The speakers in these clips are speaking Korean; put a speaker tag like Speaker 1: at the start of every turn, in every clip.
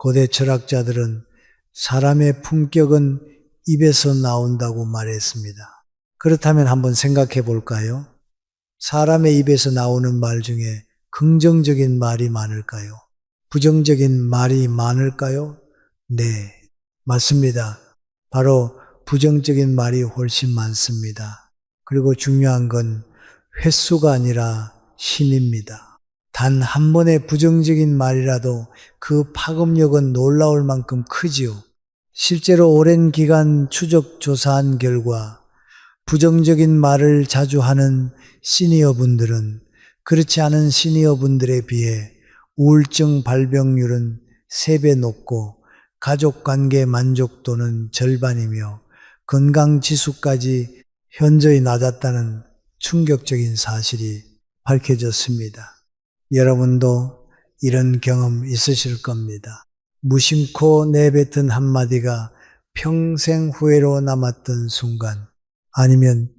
Speaker 1: 고대 철학자들은 사람의 품격은 입에서 나온다고 말했습니다. 그렇다면 한번 생각해 볼까요? 사람의 입에서 나오는 말 중에 긍정적인 말이 많을까요? 부정적인 말이 많을까요? 네, 맞습니다. 바로 부정적인 말이 훨씬 많습니다. 그리고 중요한 건 횟수가 아니라 심입니다. 단 한 번의 부정적인 말이라도 그 파급력은 놀라울 만큼 크지요. 실제로 오랜 기간 추적 조사한 결과 부정적인 말을 자주 하는 시니어분들은 그렇지 않은 시니어분들에 비해 우울증 발병률은 3배 높고 가족관계 만족도는 절반이며 건강지수까지 현저히 낮았다는 충격적인 사실이 밝혀졌습니다. 여러분도 이런 경험 있으실 겁니다. 무심코 내뱉은 한마디가 평생 후회로 남았던 순간, 아니면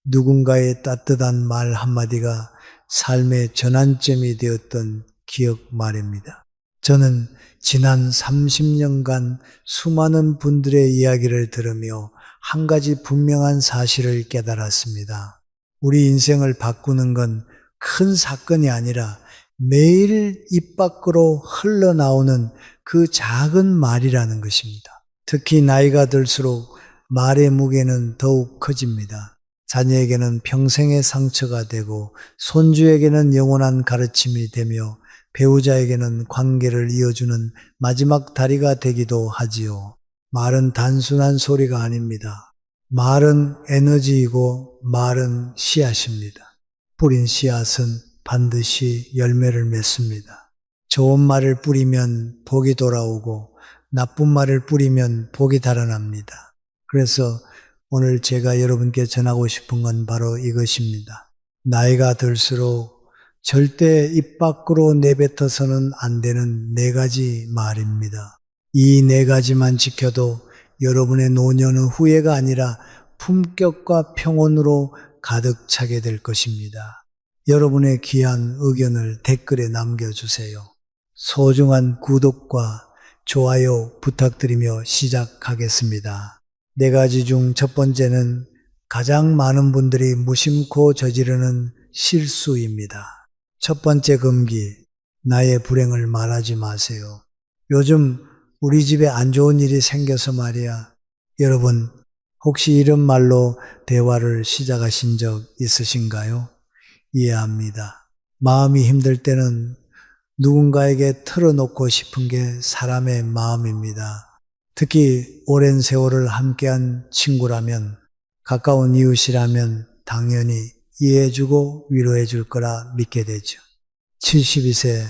Speaker 1: 누군가의 따뜻한 말 한마디가 삶의 전환점이 되었던 기억 말입니다. 저는 지난 30년간 수많은 분들의 이야기를 들으며 한 가지 분명한 사실을 깨달았습니다. 우리 인생을 바꾸는 건 큰 사건이 아니라 매일 입 밖으로 흘러나오는 그 작은 말이라는 것입니다. 특히 나이가 들수록 말의 무게는 더욱 커집니다. 자녀에게는 평생의 상처가 되고 손주에게는 영원한 가르침이 되며 배우자에게는 관계를 이어주는 마지막 다리가 되기도 하지요. 말은 단순한 소리가 아닙니다. 말은 에너지이고 말은 씨앗입니다. 뿌린 씨앗은 반드시 열매를 맺습니다. 좋은 말을 뿌리면 복이 돌아오고 나쁜 말을 뿌리면 복이 달아납니다. 그래서 오늘 제가 여러분께 전하고 싶은 건 바로 이것입니다. 나이가 들수록 절대 입 밖으로 내뱉어서는 안 되는 4가지 말입니다. 이 4가지만 지켜도 여러분의 노년은 후회가 아니라 품격과 평온으로 가득 차게 될 것입니다. 여러분의 귀한 의견을 댓글에 남겨주세요. 소중한 구독과 좋아요 부탁드리며 시작하겠습니다. 4가지 중 첫 번째는 가장 많은 분들이 무심코 저지르는 실수입니다. 첫 번째 금기, 나의 불행을 말하지 마세요. 요즘 우리 집에 안 좋은 일이 생겨서 말이야. 여러분, 혹시 이런 말로 대화를 시작하신 적 있으신가요? 이해합니다. 마음이 힘들 때는 누군가에게 털어놓고 싶은 게 사람의 마음입니다. 특히 오랜 세월을 함께한 친구라면, 가까운 이웃이라면 당연히 이해해주고 위로해줄 거라 믿게 되죠. 72세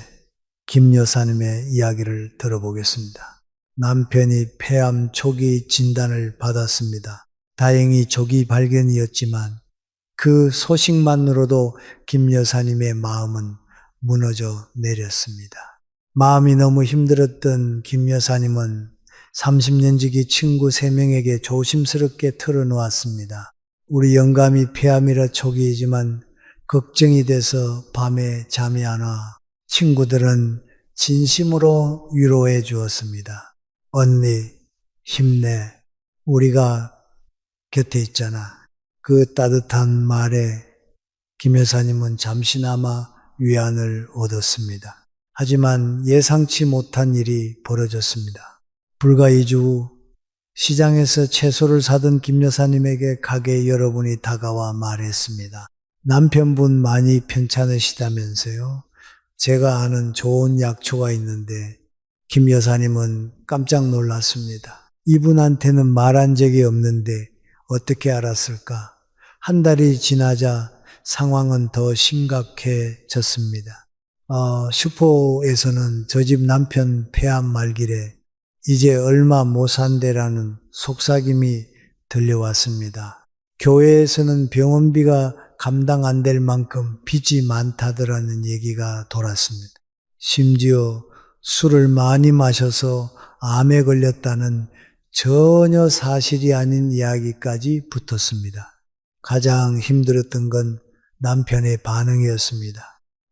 Speaker 1: 김 여사님의 이야기를 들어보겠습니다. 남편이 폐암 초기 진단을 받았습니다. 다행히 조기 발견이었지만 그 소식만으로도 김 여사님의 마음은 무너져 내렸습니다. 마음이 너무 힘들었던 김 여사님은 30년 지기 친구 3명에게 조심스럽게 털어놓았습니다. 우리 영감이 폐암이라 초기이지만 걱정이 돼서 밤에 잠이 안 와. 친구들은 진심으로 위로해 주었습니다. 언니, 힘내. 우리가 곁에 있잖아. 그 따뜻한 말에 김 여사님은 잠시나마 위안을 얻었습니다. 하지만 예상치 못한 일이 벌어졌습니다. 불과 2주 후 시장에서 채소를 사던 김 여사님에게 가게 여러분이 다가와 말했습니다. 남편분 많이 편찮으시다면서요? 제가 아는 좋은 약초가 있는데 김 여사님은 깜짝 놀랐습니다. 이분한테는 말한 적이 없는데 어떻게 알았을까? 한 달이 지나자 상황은 더 심각해졌습니다. 슈퍼에서는 저 집 남편 폐암 말길에 이제 얼마 못 산대라는 속삭임이 들려왔습니다. 교회에서는 병원비가 감당 안 될 만큼 빚이 많다더라는 얘기가 돌았습니다. 심지어 술을 많이 마셔서 암에 걸렸다는 전혀 사실이 아닌 이야기까지 붙었습니다. 가장 힘들었던 건 남편의 반응이었습니다.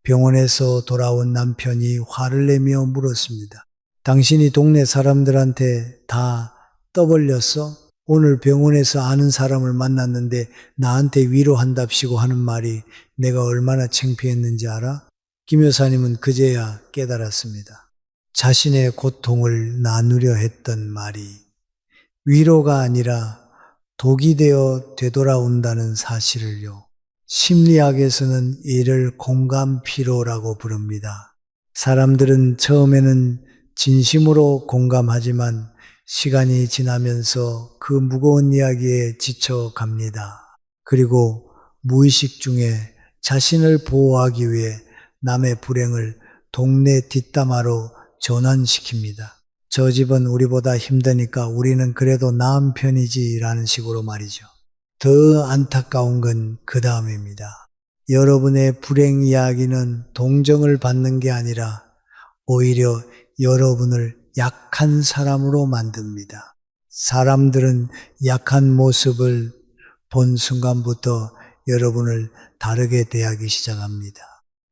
Speaker 1: 병원에서 돌아온 남편이 화를 내며 물었습니다. 당신이 동네 사람들한테 다 떠벌렸어? 오늘 병원에서 아는 사람을 만났는데 나한테 위로한답시고 하는 말이 내가 얼마나 창피했는지 알아? 김 여사님은 그제야 깨달았습니다. 자신의 고통을 나누려 했던 말이 위로가 아니라 독이 되어 되돌아온다는 사실을요. 심리학에서는 이를 공감피로라고 부릅니다. 사람들은 처음에는 진심으로 공감하지만 시간이 지나면서 그 무거운 이야기에 지쳐갑니다. 그리고 무의식 중에 자신을 보호하기 위해 남의 불행을 동네 뒷담화로 전환시킵니다. 저 집은 우리보다 힘드니까 우리는 그래도 나은 편이지라는 식으로 말이죠. 더 안타까운 건 그 다음입니다. 여러분의 불행 이야기는 동정을 받는 게 아니라 오히려 여러분을 약한 사람으로 만듭니다. 사람들은 약한 모습을 본 순간부터 여러분을 다르게 대하기 시작합니다.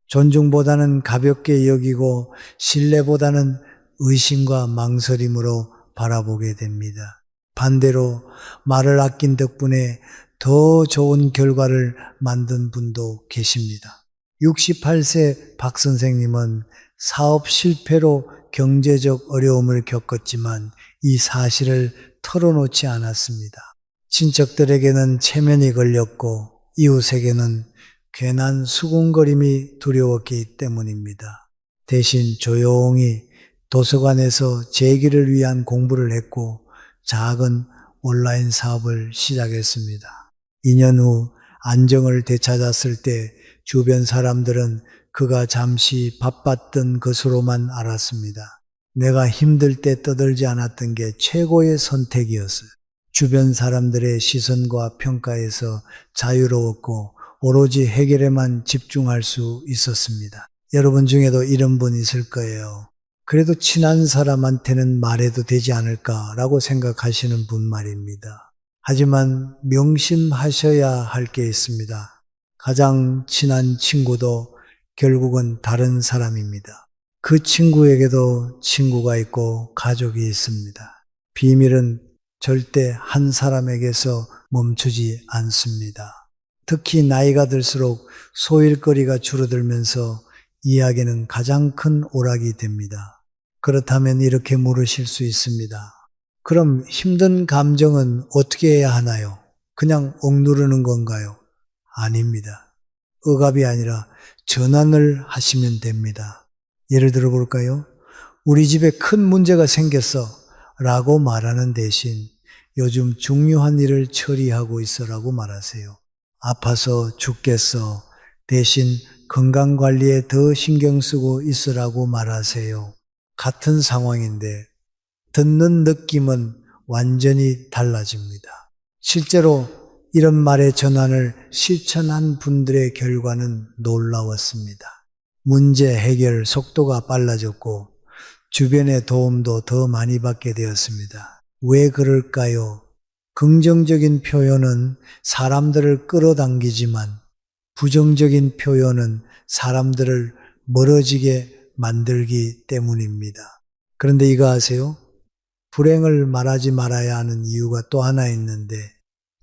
Speaker 1: 존중보다는 가볍게 여기고 신뢰보다는 의심과 망설임으로 바라보게 됩니다. 반대로 말을 아낀 덕분에 더 좋은 결과를 만든 분도 계십니다. 68세 박 선생님은 사업 실패로 경제적 어려움을 겪었지만 이 사실을 털어놓지 않았습니다. 친척들에게는 체면이 걸렸고 이웃에게는 괜한 수군거림이 두려웠기 때문입니다. 대신 조용히 도서관에서 재기를 위한 공부를 했고 작은 온라인 사업을 시작했습니다. 2년 후 안정을 되찾았을 때 주변 사람들은 그가 잠시 바빴던 것으로만 알았습니다. 내가 힘들 때 떠들지 않았던 게 최고의 선택이었어요. 주변 사람들의 시선과 평가에서 자유로웠고 오로지 해결에만 집중할 수 있었습니다. 여러분 중에도 이런 분 있을 거예요. 그래도 친한 사람한테는 말해도 되지 않을까라고 생각하시는 분 말입니다. 하지만 명심하셔야 할 게 있습니다. 가장 친한 친구도 결국은 다른 사람입니다. 그 친구에게도 친구가 있고 가족이 있습니다. 비밀은 절대 한 사람에게서 멈추지 않습니다. 특히 나이가 들수록 소일거리가 줄어들면서 이야기는 가장 큰 오락이 됩니다. 그렇다면 이렇게 물으실 수 있습니다. 그럼 힘든 감정은 어떻게 해야 하나요? 그냥 억누르는 건가요? 아닙니다. 억압이 아니라 전환을 하시면 됩니다. 예를 들어 볼까요? 우리 집에 큰 문제가 생겼어 라고 말하는 대신 요즘 중요한 일을 처리하고 있어라고 말하세요. 아파서 죽겠어 대신 건강관리에 더 신경 쓰고 있으라고 말하세요. 같은 상황인데 듣는 느낌은 완전히 달라집니다. 실제로 이런 말의 전환을 실천한 분들의 결과는 놀라웠습니다. 문제 해결 속도가 빨라졌고 주변의 도움도 더 많이 받게 되었습니다. 왜 그럴까요? 긍정적인 표현은 사람들을 끌어당기지만 부정적인 표현은 사람들을 멀어지게 만들기 때문입니다. 그런데 이거 아세요? 불행을 말하지 말아야 하는 이유가 또 하나 있는데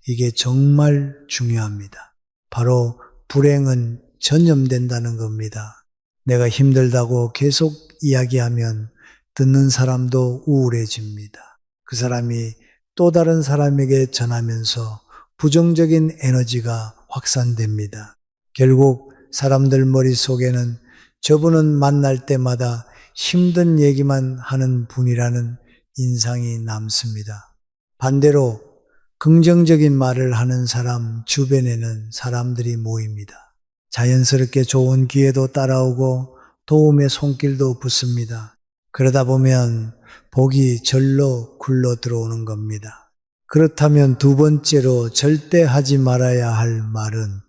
Speaker 1: 이게 정말 중요합니다. 바로 불행은 전염된다는 겁니다. 내가 힘들다고 계속 이야기하면 듣는 사람도 우울해집니다. 그 사람이 또 다른 사람에게 전하면서 부정적인 에너지가 확산됩니다. 결국 사람들 머릿속에는 저분은 만날 때마다 힘든 얘기만 하는 분이라는 인상이 남습니다. 반대로 긍정적인 말을 하는 사람 주변에는 사람들이 모입니다. 자연스럽게 좋은 기회도 따라오고 도움의 손길도 붙습니다. 그러다 보면 복이 절로 굴러 들어오는 겁니다. 그렇다면 두 번째로 절대 하지 말아야 할 말은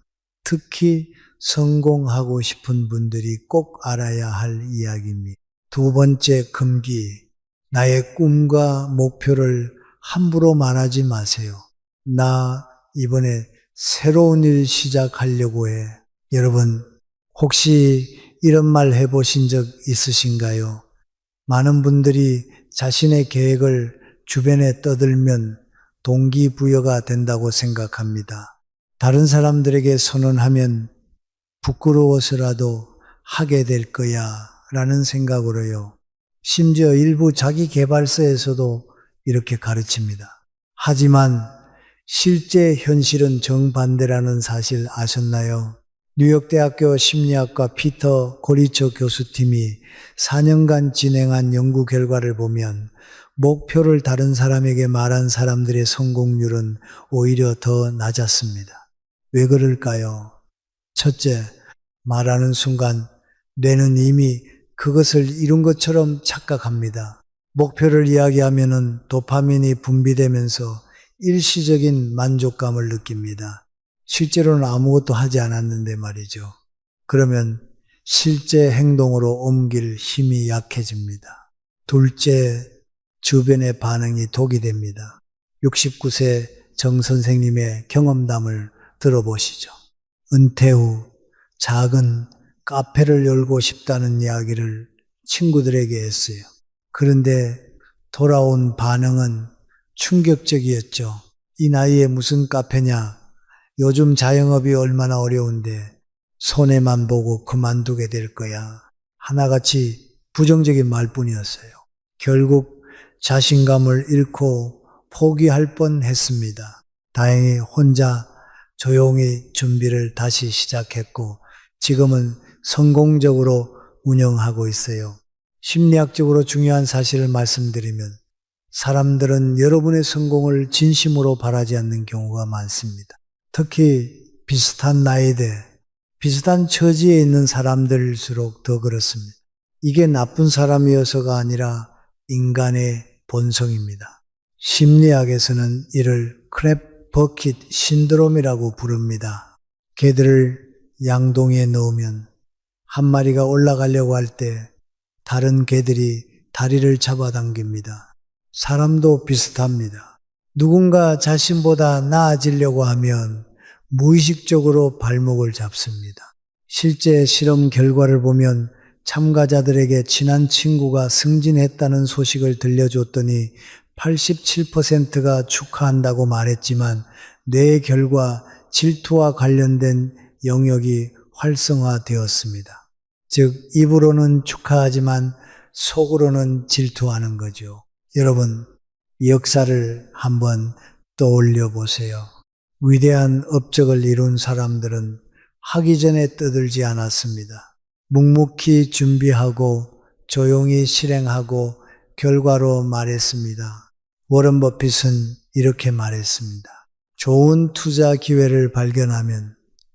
Speaker 1: 특히 성공하고 싶은 분들이 꼭 알아야 할 이야기입니다. 두 번째 금기, 나의 꿈과 목표를 함부로 말하지 마세요. 나 이번에 새로운 일 시작하려고 해. 여러분, 혹시 이런 말 해보신 적 있으신가요? 많은 분들이 자신의 계획을 주변에 떠들면 동기부여가 된다고 생각합니다. 다른 사람들에게 선언하면 부끄러워서라도 하게 될 거야 라는 생각으로요. 심지어 일부 자기계발서에서도 이렇게 가르칩니다. 하지만 실제 현실은 정반대라는 사실 아셨나요? 뉴욕대학교 심리학과 피터 고리처 교수팀이 4년간 진행한 연구 결과를 보면 목표를 다른 사람에게 말한 사람들의 성공률은 오히려 더 낮았습니다. 왜 그럴까요? 첫째, 말하는 순간 뇌는 이미 그것을 이룬 것처럼 착각합니다. 목표를 이야기하면 도파민이 분비되면서 일시적인 만족감을 느낍니다. 실제로는 아무것도 하지 않았는데 말이죠. 그러면 실제 행동으로 옮길 힘이 약해집니다. 둘째, 주변의 반응이 독이 됩니다. 69세 정 선생님의 경험담을 들어보시죠. 은퇴 후 작은 카페를 열고 싶다는 이야기를 친구들에게 했어요. 그런데 돌아온 반응은 충격적이었죠. 이 나이에 무슨 카페냐? 요즘 자영업이 얼마나 어려운데 손해만 보고 그만두게 될 거야. 하나같이 부정적인 말뿐이었어요. 결국 자신감을 잃고 포기할 뻔했습니다. 다행히 혼자 조용히 준비를 다시 시작했고 지금은 성공적으로 운영하고 있어요. 심리학적으로 중요한 사실을 말씀드리면 사람들은 여러분의 성공을 진심으로 바라지 않는 경우가 많습니다. 특히 비슷한 나이대, 비슷한 처지에 있는 사람들일수록 더 그렇습니다. 이게 나쁜 사람이어서가 아니라 인간의 본성입니다. 심리학에서는 이를 크랩 버킷 신드롬이라고 부릅니다. 개들을 양동이에 넣으면 한 마리가 올라가려고 할 때 다른 개들이 다리를 잡아당깁니다. 사람도 비슷합니다. 누군가 자신보다 나아지려고 하면 무의식적으로 발목을 잡습니다. 실제 실험 결과를 보면 참가자들에게 친한 친구가 승진했다는 소식을 들려줬더니 87%가 축하한다고 말했지만 뇌의 결과 질투와 관련된 영역이 활성화되었습니다. 즉 입으로는 축하하지만 속으로는 질투하는 거죠. 여러분 역사를 한번 떠올려 보세요. 위대한 업적을 이룬 사람들은 하기 전에 떠들지 않았습니다. 묵묵히 준비하고 조용히 실행하고 결과로 말했습니다. 워런 버핏은 이렇게 말했습니다. 좋은 투자 기회를 발견하면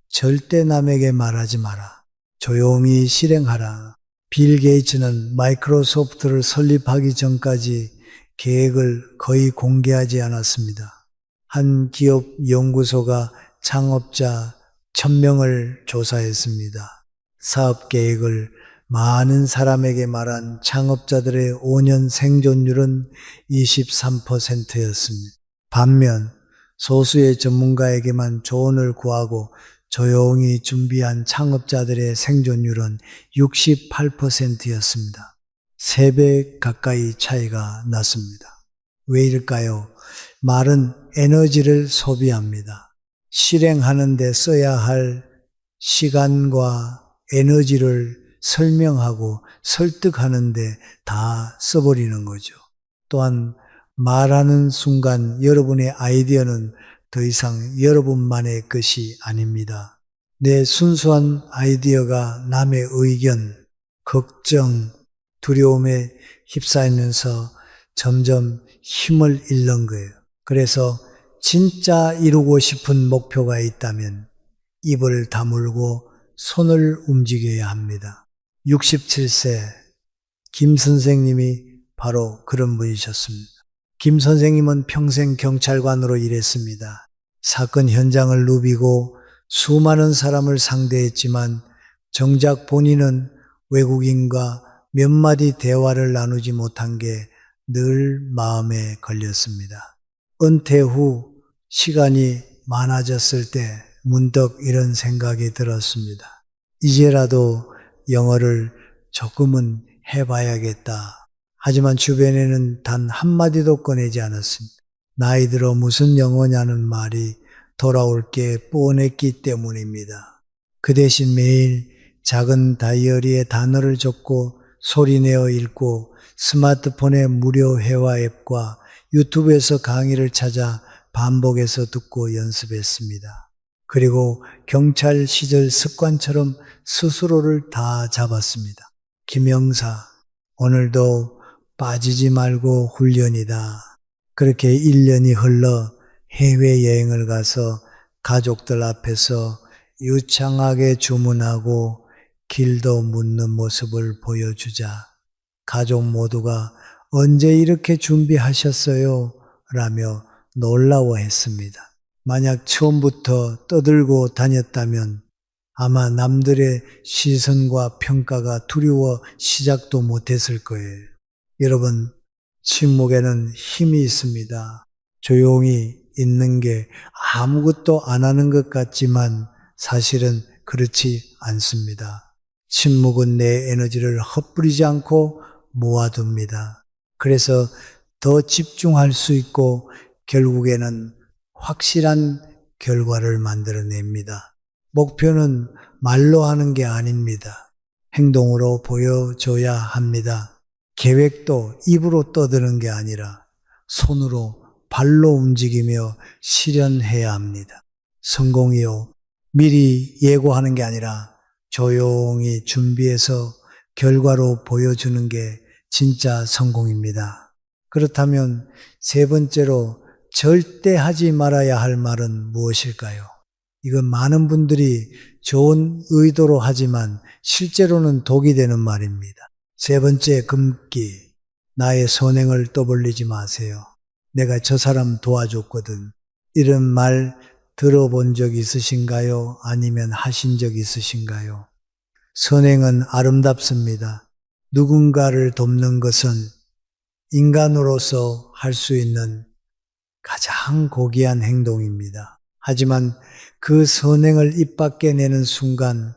Speaker 1: 절대 남에게 말하지 마라. 조용히 실행하라. 빌 게이츠는 마이크로소프트를 설립하기 전까지 계획을 거의 공개하지 않았습니다. 한 기업 연구소가 창업자 1000명을 조사했습니다. 사업 계획을 많은 사람에게 말한 창업자들의 5년 생존율은 23%였습니다. 반면 소수의 전문가에게만 조언을 구하고 조용히 준비한 창업자들의 생존율은 68%였습니다. 3배 가까이 차이가 났습니다. 왜일까요? 말은 에너지를 소비합니다. 실행하는 데 써야 할 시간과 에너지를 설명하고 설득하는 데 다 써버리는 거죠. 또한 말하는 순간 여러분의 아이디어는 더 이상 여러분만의 것이 아닙니다. 내 순수한 아이디어가 남의 의견, 걱정, 두려움에 휩싸이면서 점점 힘을 잃는 거예요. 그래서 진짜 이루고 싶은 목표가 있다면 입을 다물고 손을 움직여야 합니다. 67세 김 선생님이 바로 그런 분이셨습니다. 김 선생님은 평생 경찰관으로 일했습니다. 사건 현장을 누비고 수많은 사람을 상대했지만 정작 본인은 외국인과 몇 마디 대화를 나누지 못한 게 늘 마음에 걸렸습니다. 은퇴 후 시간이 많아졌을 때 문득 이런 생각이 들었습니다. 이제라도 영어를 조금은 해봐야겠다. 하지만 주변에는 단 한마디도 꺼내지 않았습니다. 나이 들어 무슨 영어냐는 말이 돌아올 게 뻔했기 때문입니다. 그 대신 매일 작은 다이어리에 단어를 적고 소리내어 읽고 스마트폰의 무료 회화 앱과 유튜브에서 강의를 찾아 반복해서 듣고 연습했습니다. 그리고 경찰 시절 습관처럼 스스로를 다 잡았습니다. 김영사, 오늘도 빠지지 말고 훈련이다. 그렇게 1년이 흘러 해외여행을 가서 가족들 앞에서 유창하게 주문하고 길도 묻는 모습을 보여주자 가족 모두가 언제 이렇게 준비하셨어요? 라며 놀라워했습니다. 만약 처음부터 떠들고 다녔다면 아마 남들의 시선과 평가가 두려워 시작도 못했을 거예요. 여러분, 침묵에는 힘이 있습니다. 조용히 있는 게 아무것도 안 하는 것 같지만 사실은 그렇지 않습니다. 침묵은 내 에너지를 헛부리지 않고 모아둡니다. 그래서 더 집중할 수 있고 결국에는 확실한 결과를 만들어냅니다. 목표는 말로 하는 게 아닙니다. 행동으로 보여줘야 합니다. 계획도 입으로 떠드는 게 아니라 손으로 발로 움직이며 실현해야 합니다. 성공이요. 미리 예고하는 게 아니라 조용히 준비해서 결과로 보여주는 게 진짜 성공입니다. 그렇다면 세 번째로 절대 하지 말아야 할 말은 무엇일까요? 이건 많은 분들이 좋은 의도로 하지만 실제로는 독이 되는 말입니다. 세 번째 금기, 나의 선행을 떠벌리지 마세요. 내가 저 사람 도와줬거든. 이런 말 들어본 적 있으신가요? 아니면 하신 적 있으신가요? 선행은 아름답습니다. 누군가를 돕는 것은 인간으로서 할 수 있는 가장 고귀한 행동입니다. 하지만 그 선행을 입 밖에 내는 순간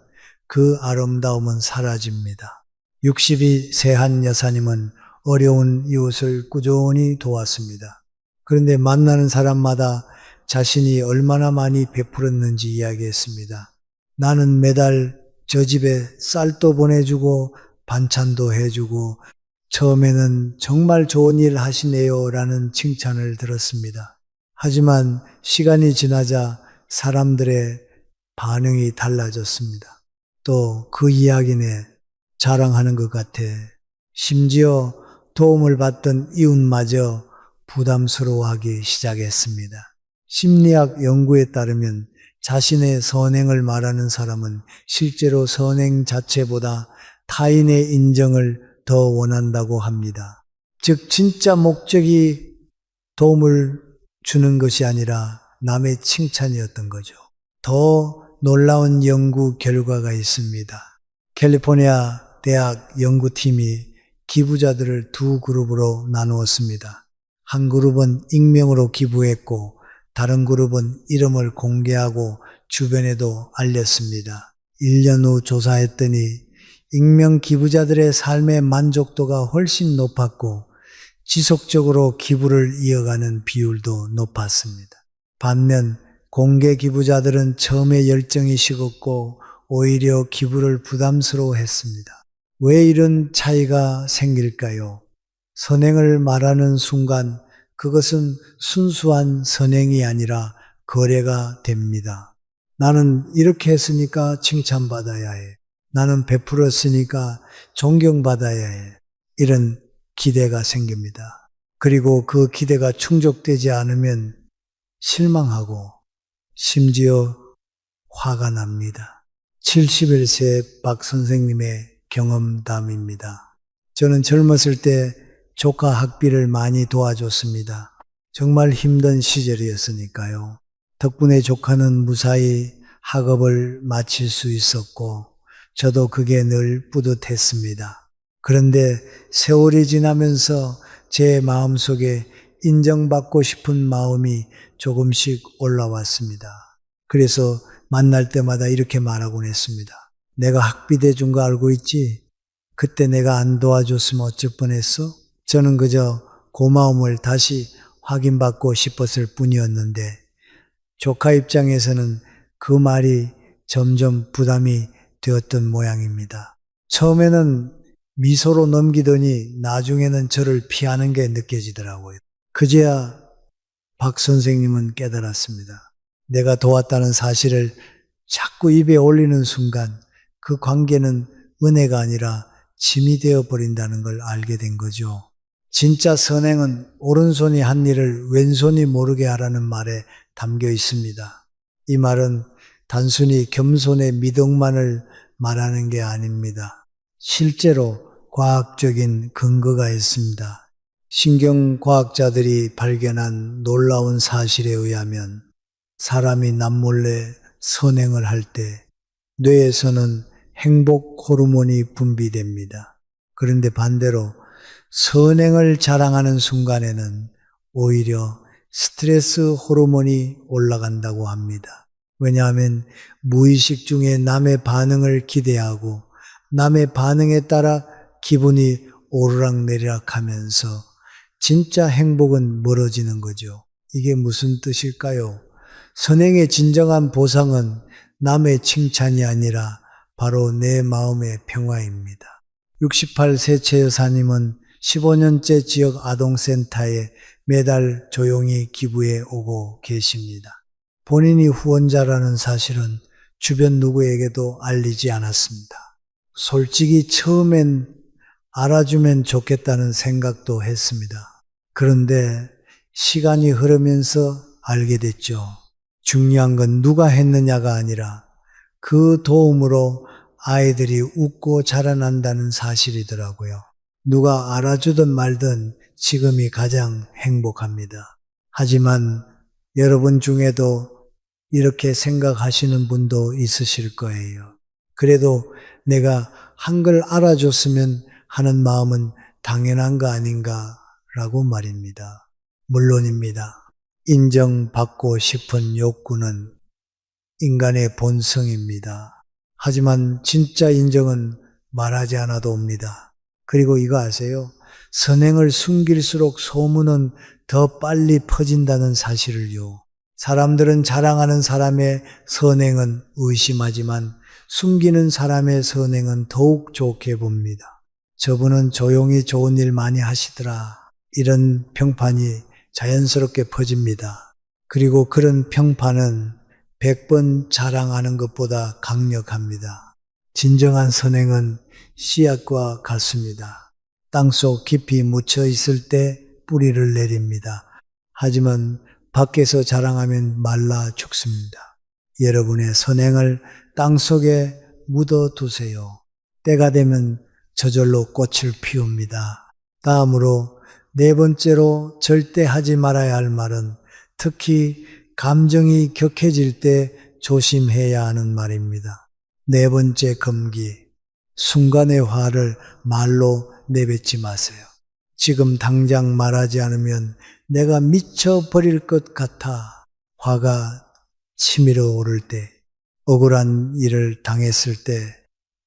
Speaker 1: 그 아름다움은 사라집니다. 60이 세 한 여사님은 어려운 이웃을 꾸준히 도왔습니다. 그런데 만나는 사람마다 자신이 얼마나 많이 베풀었는지 이야기했습니다. 나는 매달 저 집에 쌀도 보내주고 반찬도 해주고 처음에는 정말 좋은 일 하시네요 라는 칭찬을 들었습니다. 하지만 시간이 지나자 사람들의 반응이 달라졌습니다. 또 그 이야기네 자랑하는 것 같아. 심지어 도움을 받던 이웃마저 부담스러워하기 시작했습니다. 심리학 연구에 따르면 자신의 선행을 말하는 사람은 실제로 선행 자체보다 타인의 인정을 더 원한다고 합니다. 즉 진짜 목적이 도움을 주는 것이 아니라 남의 칭찬이었던 거죠. 더 놀라운 연구 결과가 있습니다. 캘리포니아 대학 연구팀이 기부자들을 두 그룹으로 나누었습니다. 한 그룹은 익명으로 기부했고 다른 그룹은 이름을 공개하고 주변에도 알렸습니다. 1년 후 조사했더니 익명 기부자들의 삶의 만족도가 훨씬 높았고 지속적으로 기부를 이어가는 비율도 높았습니다. 반면 공개 기부자들은 처음에 열정이 식었고 오히려 기부를 부담스러워했습니다. 왜 이런 차이가 생길까요? 선행을 말하는 순간 그것은 순수한 선행이 아니라 거래가 됩니다. 나는 이렇게 했으니까 칭찬받아야 해. 나는 베풀었으니까 존경받아야 해. 이런 기대가 생깁니다. 그리고 그 기대가 충족되지 않으면 실망하고 심지어 화가 납니다. 71세 박 선생님의 경험담입니다. 저는 젊었을 때 조카 학비를 많이 도와줬습니다. 정말 힘든 시절이었으니까요. 덕분에 조카는 무사히 학업을 마칠 수 있었고 저도 그게 늘 뿌듯했습니다. 그런데 세월이 지나면서 제 마음속에 인정받고 싶은 마음이 조금씩 올라왔습니다. 그래서 만날 때마다 이렇게 말하곤 했습니다. 내가 학비 대준 거 알고 있지? 그때 내가 안 도와줬으면 어쩔 뻔했어? 저는 그저 고마움을 다시 확인받고 싶었을 뿐이었는데 조카 입장에서는 그 말이 점점 부담이 되었던 모양입니다. 처음에는 미소로 넘기더니 나중에는 저를 피하는 게 느껴지더라고요. 그제야 박 선생님은 깨달았습니다. 내가 도왔다는 사실을 자꾸 입에 올리는 순간 그 관계는 은혜가 아니라 짐이 되어 버린다는 걸 알게 된 거죠. 진짜 선행은 오른손이 한 일을 왼손이 모르게 하라는 말에 담겨 있습니다. 이 말은 단순히 겸손의 미덕만을 말하는 게 아닙니다. 실제로 과학적인 근거가 있습니다. 신경과학자들이 발견한 놀라운 사실에 의하면 사람이 남몰래 선행을 할 때 뇌에서는 행복 호르몬이 분비됩니다. 그런데 반대로 선행을 자랑하는 순간에는 오히려 스트레스 호르몬이 올라간다고 합니다. 왜냐하면 무의식 중에 남의 반응을 기대하고 남의 반응에 따라 기분이 오르락내리락 하면서 진짜 행복은 멀어지는 거죠. 이게 무슨 뜻일까요? 선행의 진정한 보상은 남의 칭찬이 아니라 바로 내 마음의 평화입니다. 68세 최 여사님은 15년째 지역 아동센터에 매달 조용히 기부해 오고 계십니다. 본인이 후원자라는 사실은 주변 누구에게도 알리지 않았습니다. 솔직히 처음엔 알아주면 좋겠다는 생각도 했습니다. 그런데 시간이 흐르면서 알게 됐죠. 중요한 건 누가 했느냐가 아니라 그 도움으로 아이들이 웃고 자라난다는 사실이더라고요. 누가 알아주든 말든 지금이 가장 행복합니다. 하지만 여러분 중에도 이렇게 생각하시는 분도 있으실 거예요. 그래도 내가 한글 알아줬으면 하는 마음은 당연한 거 아닌가라고 말입니다. 물론입니다. 인정받고 싶은 욕구는 인간의 본성입니다. 하지만 진짜 인정은 말하지 않아도 옵니다. 그리고 이거 아세요? 선행을 숨길수록 소문은 더 빨리 퍼진다는 사실을요. 사람들은 자랑하는 사람의 선행은 의심하지만 숨기는 사람의 선행은 더욱 좋게 봅니다. 저분은 조용히 좋은 일 많이 하시더라. 이런 평판이 자연스럽게 퍼집니다. 그리고 그런 평판은 100번 자랑하는 것보다 강력합니다. 진정한 선행은 씨앗과 같습니다. 땅속 깊이 묻혀 있을 때 뿌리를 내립니다. 하지만 밖에서 자랑하면 말라 죽습니다. 여러분의 선행을 땅속에 묻어 두세요. 때가 되면 저절로 꽃을 피웁니다. 다음으로 네 번째로 절대 하지 말아야 할 말은 특히 감정이 격해질 때 조심해야 하는 말입니다. 네 번째 금기, 순간의 화를 말로 내뱉지 마세요. 지금 당장 말하지 않으면 내가 미쳐버릴 것 같아. 화가 치밀어 오를 때, 억울한 일을 당했을 때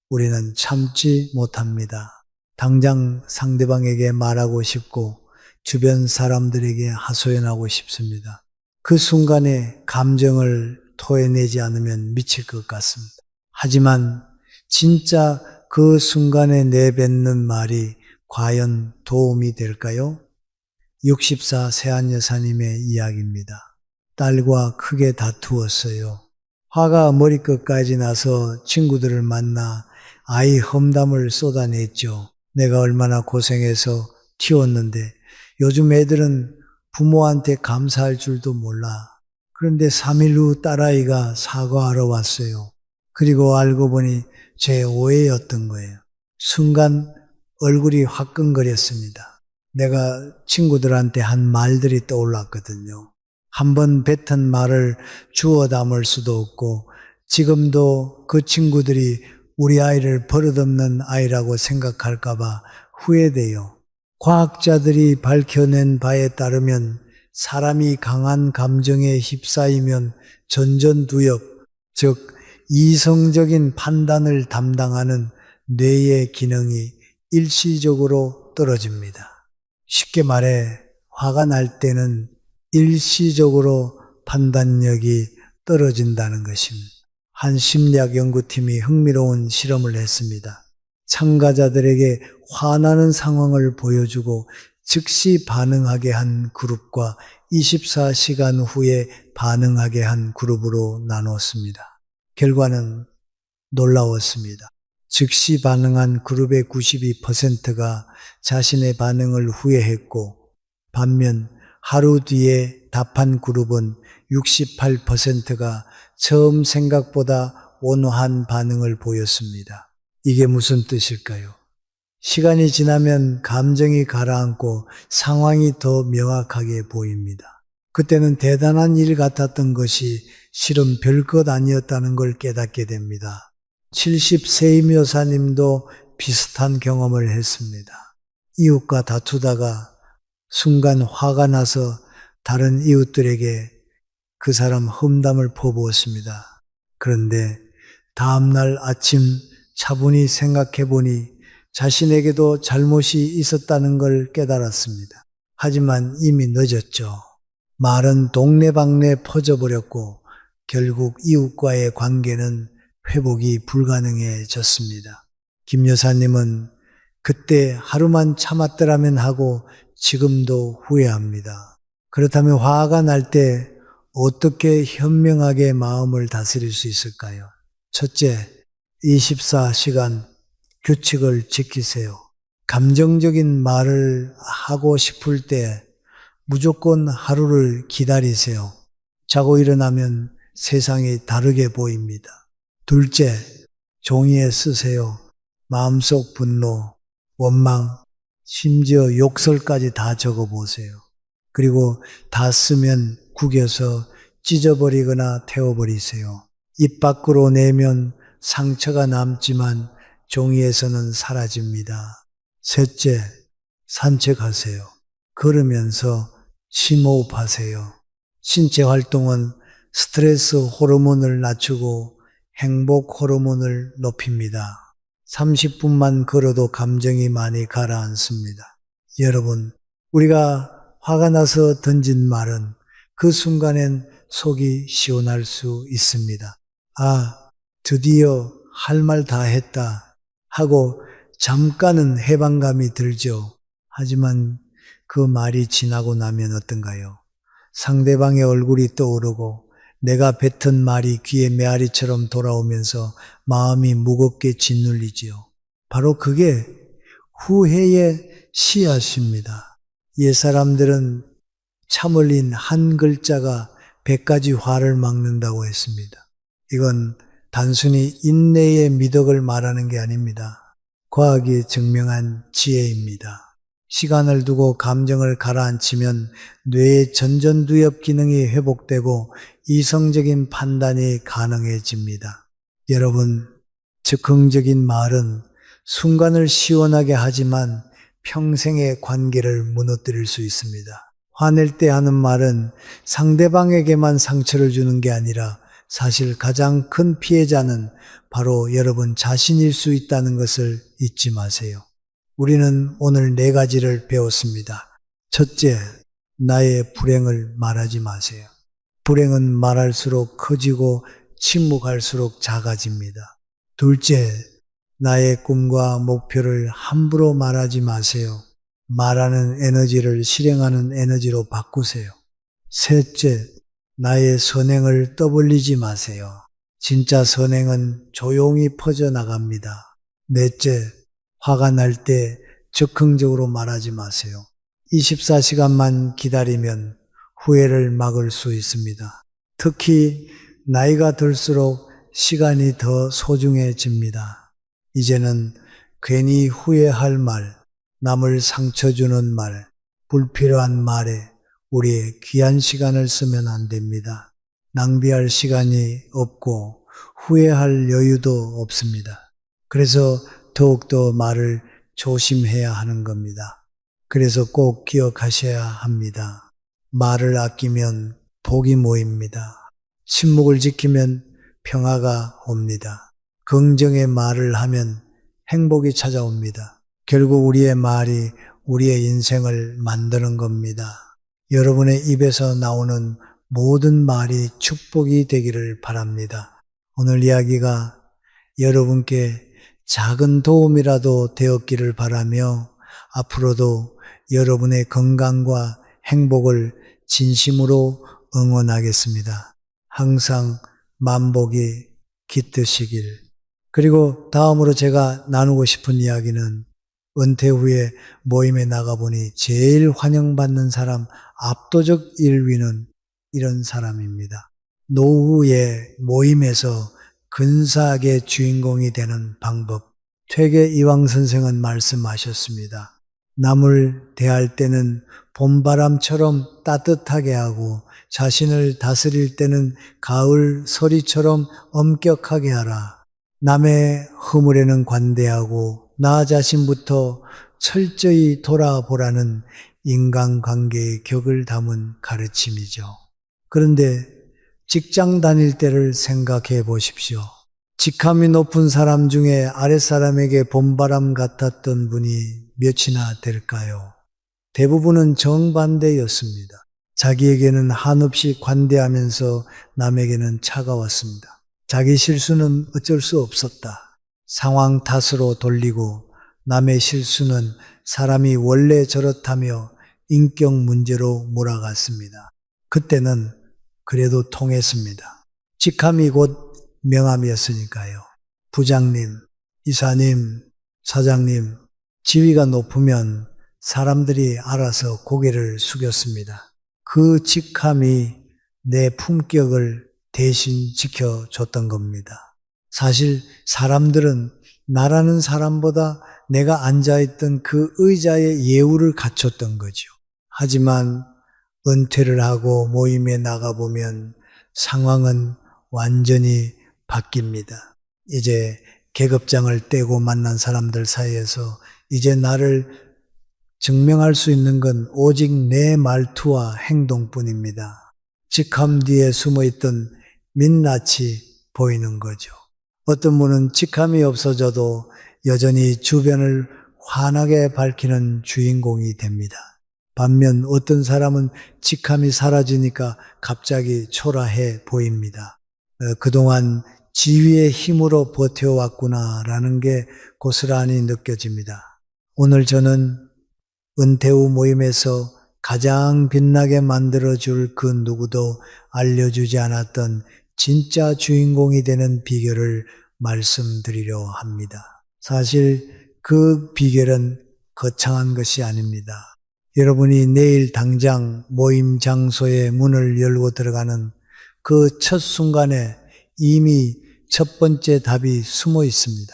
Speaker 1: 우리는 참지 못합니다. 당장 상대방에게 말하고 싶고 주변 사람들에게 하소연하고 싶습니다. 그 순간에 감정을 토해내지 않으면 미칠 것 같습니다. 하지만 진짜 그 순간에 내뱉는 말이 과연 도움이 될까요? 64 세한 여사님의 이야기입니다. 딸과 크게 다투었어요. 화가 머리끝까지 나서 친구들을 만나 아이 험담을 쏟아냈죠. 내가 얼마나 고생해서 키웠는데 요즘 애들은 부모한테 감사할 줄도 몰라. 그런데 3일 후 딸아이가 사과하러 왔어요. 그리고 알고 보니 제 오해였던 거예요. 순간 얼굴이 화끈거렸습니다. 내가 친구들한테 한 말들이 떠올랐거든요. 한번 뱉은 말을 주워 담을 수도 없고 지금도 그 친구들이 우리 아이를 버릇없는 아이라고 생각할까 봐 후회돼요. 과학자들이 밝혀낸 바에 따르면 사람이 강한 감정에 휩싸이면 전전두엽, 즉 이성적인 판단을 담당하는 뇌의 기능이 일시적으로 떨어집니다. 쉽게 말해 화가 날 때는 일시적으로 판단력이 떨어진다는 것입니다. 한 심리학 연구팀이 흥미로운 실험을 했습니다. 참가자들에게 화나는 상황을 보여주고 즉시 반응하게 한 그룹과 24시간 후에 반응하게 한 그룹으로 나눴습니다. 결과는 놀라웠습니다. 즉시 반응한 그룹의 92%가 자신의 반응을 후회했고, 반면 하루 뒤에 답한 그룹은 68%가 처음 생각보다 온화한 반응을 보였습니다. 이게 무슨 뜻일까요? 시간이 지나면 감정이 가라앉고 상황이 더 명확하게 보입니다. 그때는 대단한 일 같았던 것이 실은 별것 아니었다는 걸 깨닫게 됩니다. 70세 묘사님도 비슷한 경험을 했습니다. 이웃과 다투다가 순간 화가 나서 다른 이웃들에게 그 사람 험담을 퍼부었습니다. 그런데 다음날 아침 차분히 생각해 보니 자신에게도 잘못이 있었다는 걸 깨달았습니다. 하지만 이미 늦었죠. 말은 동네방네 퍼져버렸고 결국 이웃과의 관계는 회복이 불가능해졌습니다. 김 여사님은 그때 하루만 참았더라면 하고 지금도 후회합니다. 그렇다면 화가 날 때 어떻게 현명하게 마음을 다스릴 수 있을까요? 첫째, 24시간 규칙을 지키세요. 감정적인 말을 하고 싶을 때 무조건 하루를 기다리세요. 자고 일어나면 세상이 다르게 보입니다. 둘째, 종이에 쓰세요. 마음속 분노, 원망, 심지어 욕설까지 다 적어보세요. 그리고 다 쓰면 구겨서 찢어버리거나 태워버리세요. 입 밖으로 내면 상처가 남지만 종이에서는 사라집니다. 셋째, 산책하세요. 걸으면서 심호흡하세요. 신체 활동은 스트레스 호르몬을 낮추고 행복 호르몬을 높입니다. 30분만 걸어도 감정이 많이 가라앉습니다. 여러분, 우리가 화가 나서 던진 말은 그 순간엔 속이 시원할 수 있습니다. 아, 드디어 할 말 다 했다 하고 잠깐은 해방감이 들죠. 하지만 그 말이 지나고 나면 어떤가요? 상대방의 얼굴이 떠오르고 내가 뱉은 말이 귀에 메아리처럼 돌아오면서 마음이 무겁게 짓눌리지요. 바로 그게 후회의 씨앗입니다. 옛사람들은 참 흘린 한 글자가 100가지 화를 막는다고 했습니다. 이건 단순히 인내의 미덕을 말하는 게 아닙니다. 과학이 증명한 지혜입니다. 시간을 두고 감정을 가라앉히면 뇌의 전전두엽 기능이 회복되고 이성적인 판단이 가능해집니다. 여러분, 즉흥적인 말은 순간을 시원하게 하지만 평생의 관계를 무너뜨릴 수 있습니다. 화낼 때 하는 말은 상대방에게만 상처를 주는 게 아니라 사실 가장 큰 피해자는 바로 여러분 자신일 수 있다는 것을 잊지 마세요. 우리는 오늘 4가지를 배웠습니다. 첫째, 나의 불행을 말하지 마세요. 불행은 말할수록 커지고 침묵할수록 작아집니다. 둘째, 나의 꿈과 목표를 함부로 말하지 마세요. 말하는 에너지를 실행하는 에너지로 바꾸세요. 셋째, 나의 선행을 떠벌리지 마세요. 진짜 선행은 조용히 퍼져나갑니다. 넷째, 화가 날 때 즉흥적으로 말하지 마세요. 24시간만 기다리면 후회를 막을 수 있습니다. 특히 나이가 들수록 시간이 더 소중해집니다. 이제는 괜히 후회할 말, 남을 상처 주는 말, 불필요한 말에 우리의 귀한 시간을 쓰면 안 됩니다. 낭비할 시간이 없고 후회할 여유도 없습니다. 그래서 더욱더 말을 조심해야 하는 겁니다. 그래서 꼭 기억하셔야 합니다. 말을 아끼면 복이 모입니다. 침묵을 지키면 평화가 옵니다. 긍정의 말을 하면 행복이 찾아옵니다. 결국 우리의 말이 우리의 인생을 만드는 겁니다. 여러분의 입에서 나오는 모든 말이 축복이 되기를 바랍니다. 오늘 이야기가 여러분께 작은 도움이라도 되었기를 바라며 앞으로도 여러분의 건강과 행복을 진심으로 응원하겠습니다. 항상 만복이 깃드시길. 그리고 다음으로 제가 나누고 싶은 이야기는 은퇴 후에 모임에 나가보니 제일 환영받는 사람 압도적 1위는 이런 사람입니다. 노후의 모임에서 근사하게 주인공이 되는 방법. 퇴계 이황 선생은 말씀하셨습니다. 남을 대할 때는 봄바람처럼 따뜻하게 하고 자신을 다스릴 때는 가을 서리처럼 엄격하게 하라. 남의 허물에는 관대하고 나 자신부터 철저히 돌아보라는 인간관계의 격을 담은 가르침이죠. 그런데 직장 다닐 때를 생각해 보십시오. 직함이 높은 사람 중에 아랫사람에게 봄바람 같았던 분이 몇이나 될까요? 대부분은 정반대였습니다. 자기에게는 한없이 관대하면서 남에게는 차가웠습니다. 자기 실수는 어쩔 수 없었다. 상황 탓으로 돌리고 남의 실수는 사람이 원래 저렇다며 인격 문제로 몰아갔습니다. 그때는 그래도 통했습니다. 직함이 곧 명함이었으니까요. 부장님, 이사님, 사장님, 지위가 높으면 사람들이 알아서 고개를 숙였습니다. 그 직함이 내 품격을 대신 지켜줬던 겁니다. 사실 사람들은 나라는 사람보다 내가 앉아있던 그 의자의 예우를 갖췄던 거죠. 하지만 은퇴를 하고 모임에 나가보면 상황은 완전히 바뀝니다. 이제 계급장을 떼고 만난 사람들 사이에서 이제 나를 증명할 수 있는 건 오직 내 말투와 행동뿐입니다. 직함 뒤에 숨어있던 민낯이 보이는 거죠. 어떤 분은 직함이 없어져도 여전히 주변을 환하게 밝히는 주인공이 됩니다. 반면 어떤 사람은 직함이 사라지니까 갑자기 초라해 보입니다. 그동안 지위의 힘으로 버텨왔구나라는 게 고스란히 느껴집니다. 오늘 저는 은퇴 후 모임에서 가장 빛나게 만들어줄 그 누구도 알려주지 않았던 진짜 주인공이 되는 비결을 말씀드리려 합니다. 사실 그 비결은 거창한 것이 아닙니다. 여러분이 내일 당장 모임 장소에 문을 열고 들어가는 그 첫 순간에 이미 첫 번째 답이 숨어 있습니다.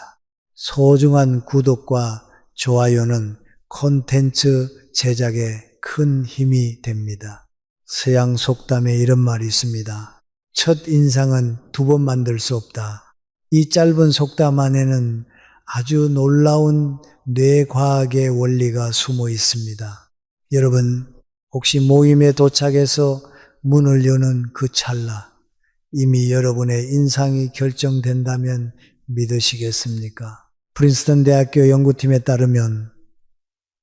Speaker 1: 소중한 구독과 좋아요는 콘텐츠 제작에 큰 힘이 됩니다. 서양 속담에 이런 말이 있습니다. 첫 인상은 두 번 만들 수 없다. 이 짧은 속담 안에는 아주 놀라운 뇌과학의 원리가 숨어 있습니다. 여러분, 혹시 모임에 도착해서 문을 여는 그 찰나 이미 여러분의 인상이 결정된다면 믿으시겠습니까? 프린스턴 대학교 연구팀에 따르면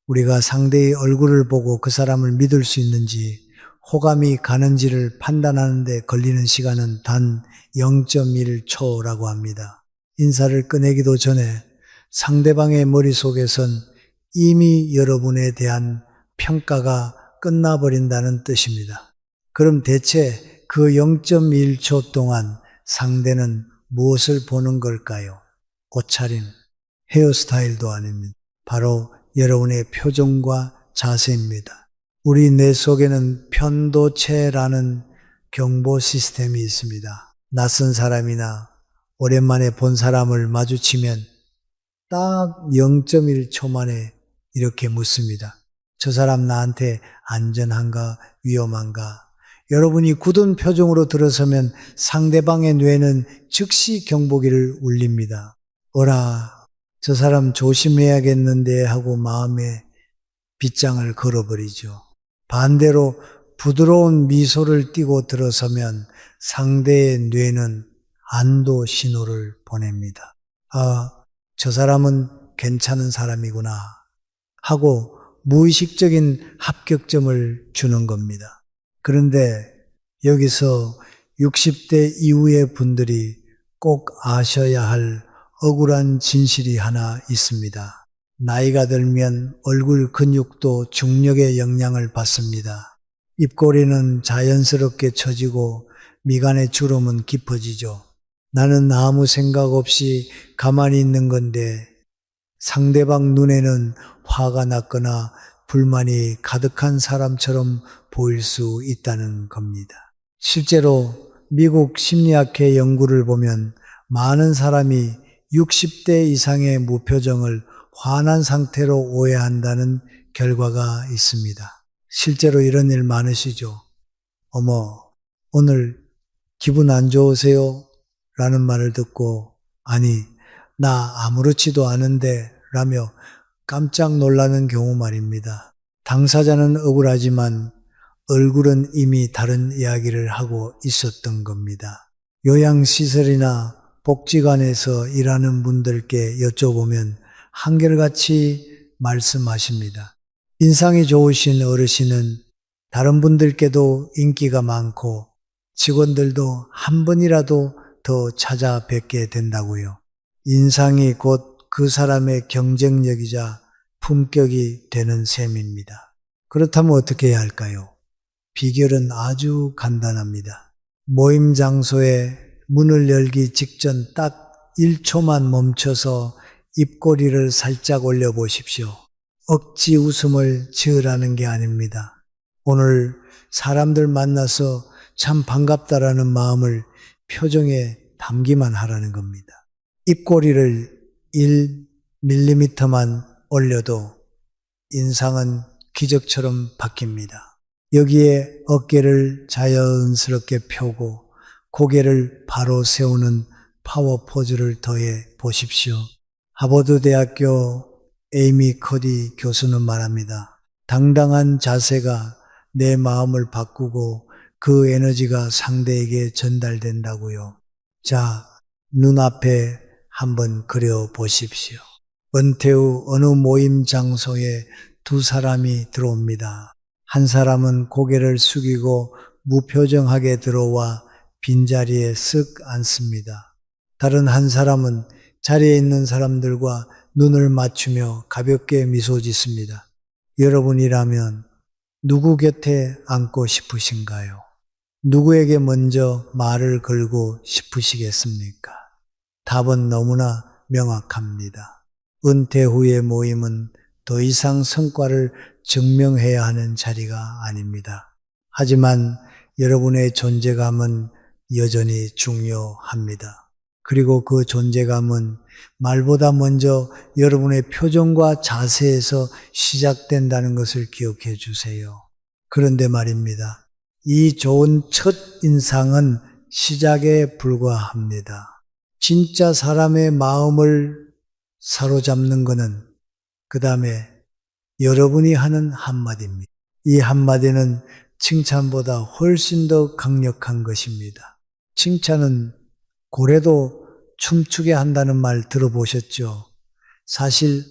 Speaker 1: 우리가 상대의 얼굴을 보고 그 사람을 믿을 수 있는지 호감이 가는지를 판단하는 데 걸리는 시간은 단 0.1초라고 합니다. 인사를 꺼내기도 전에 상대방의 머릿속에선 이미 여러분에 대한 평가가 끝나버린다는 뜻입니다. 그럼 대체 그 0.1초 동안 상대는 무엇을 보는 걸까요? 옷차림, 헤어스타일도 아닙니다. 바로 여러분의 표정과 자세입니다. 우리 뇌 속에는 편도체라는 경보 시스템이 있습니다. 낯선 사람이나 오랜만에 본 사람을 마주치면 딱 0.1초 만에 이렇게 묻습니다. 저 사람 나한테 안전한가 위험한가? 여러분이 굳은 표정으로 들어서면 상대방의 뇌는 즉시 경보기를 울립니다. 어라, 저 사람 조심해야겠는데 하고 마음에 빗장을 걸어버리죠. 반대로 부드러운 미소를 띠고 들어서면 상대의 뇌는 안도 신호를 보냅니다. 아, 저 사람은 괜찮은 사람이구나 하고 무의식적인 합격점을 주는 겁니다. 그런데 여기서 60대 이후의 분들이 꼭 아셔야 할 억울한 진실이 하나 있습니다. 나이가 들면 얼굴 근육도 중력의 영향을 받습니다. 입꼬리는 자연스럽게 처지고 미간의 주름은 깊어지죠. 나는 아무 생각 없이 가만히 있는 건데 상대방 눈에는 화가 났거나 불만이 가득한 사람처럼 보일 수 있다는 겁니다. 실제로 미국 심리학회 연구를 보면 많은 사람이 60대 이상의 무표정을 화난 상태로 오해한다는 결과가 있습니다. 실제로 이런 일 많으시죠? 어머, 오늘 기분 안 좋으세요? 라는 말을 듣고 아니, 나 아무렇지도 않은데 라며 깜짝 놀라는 경우 말입니다. 당사자는 억울하지만 얼굴은 이미 다른 이야기를 하고 있었던 겁니다. 요양시설이나 복지관에서 일하는 분들께 여쭤보면 한결같이 말씀하십니다. 인상이 좋으신 어르신은 다른 분들께도 인기가 많고 직원들도 한 번이라도 더 찾아뵙게 된다고요. 인상이 곧 그 사람의 경쟁력이자 품격이 되는 셈입니다. 그렇다면 어떻게 해야 할까요? 비결은 아주 간단합니다. 모임 장소에 문을 열기 직전 딱 1초만 멈춰서 입꼬리를 살짝 올려보십시오. 억지 웃음을 지으라는 게 아닙니다. 오늘 사람들 만나서 참 반갑다라는 마음을 표정에 담기만 하라는 겁니다. 입꼬리를 1mm만 올려도 인상은 기적처럼 바뀝니다. 여기에 어깨를 자연스럽게 펴고 고개를 바로 세우는 파워 포즈를 더해 보십시오. 하버드 대학교 에이미 커디 교수는 말합니다. 당당한 자세가 내 마음을 바꾸고 그 에너지가 상대에게 전달된다고요. 자, 눈앞에 한번 그려 보십시오. 은퇴 후 어느 모임 장소에 두 사람이 들어옵니다. 한 사람은 고개를 숙이고 무표정하게 들어와 빈자리에 쓱 앉습니다. 다른 한 사람은 자리에 있는 사람들과 눈을 맞추며 가볍게 미소 짓습니다. 여러분이라면 누구 곁에 앉고 싶으신가요? 누구에게 먼저 말을 걸고 싶으시겠습니까? 답은 너무나 명확합니다. 은퇴 후의 모임은 더 이상 성과를 증명해야 하는 자리가 아닙니다. 하지만 여러분의 존재감은 여전히 중요합니다. 그리고 그 존재감은 말보다 먼저 여러분의 표정과 자세에서 시작된다는 것을 기억해 주세요. 그런데 말입니다. 이 좋은 첫 인상은 시작에 불과합니다. 진짜 사람의 마음을 사로잡는 것은 그 다음에 여러분이 하는 한마디입니다. 이 한마디는 칭찬보다 훨씬 더 강력한 것입니다. 칭찬은 고래도 춤추게 한다는 말 들어보셨죠? 사실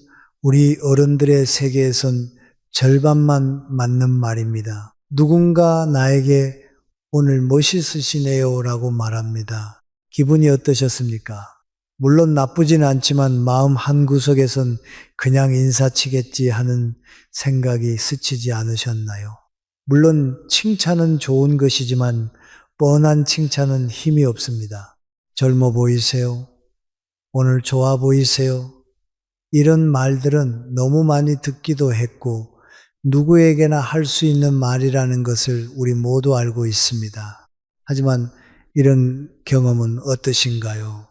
Speaker 1: 우리 어른들의 세계에선 절반만 맞는 말입니다. 누군가 나에게 오늘 멋있으시네요 라고 말합니다. 기분이 어떠셨습니까? 물론 나쁘진 않지만 마음 한구석에선 그냥 인사치겠지 하는 생각이 스치지 않으셨나요? 물론 칭찬은 좋은 것이지만 뻔한 칭찬은 힘이 없습니다. 젊어 보이세요? 오늘 좋아 보이세요? 이런 말들은 너무 많이 듣기도 했고 누구에게나 할 수 있는 말이라는 것을 우리 모두 알고 있습니다. 하지만 이런 경험은 어떠신가요?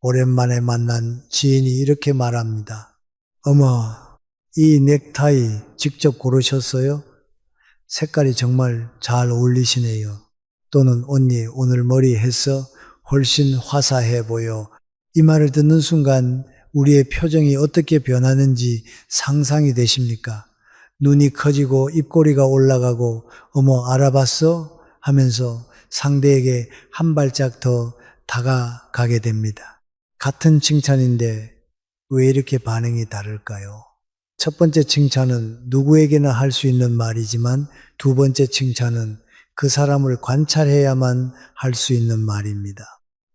Speaker 1: 오랜만에 만난 지인이 이렇게 말합니다. 어머, 이 넥타이 직접 고르셨어요? 색깔이 정말 잘 어울리시네요. 또는 언니 오늘 머리 했어? 훨씬 화사해 보여. 이 말을 듣는 순간 우리의 표정이 어떻게 변하는지 상상이 되십니까? 눈이 커지고 입꼬리가 올라가고 어머 알아봤어? 하면서 상대에게 한 발짝 더 다가가게 됩니다. 같은 칭찬인데 왜 이렇게 반응이 다를까요? 첫 번째 칭찬은 누구에게나 할 수 있는 말이지만 두 번째 칭찬은 그 사람을 관찰해야만 할 수 있는 말입니다.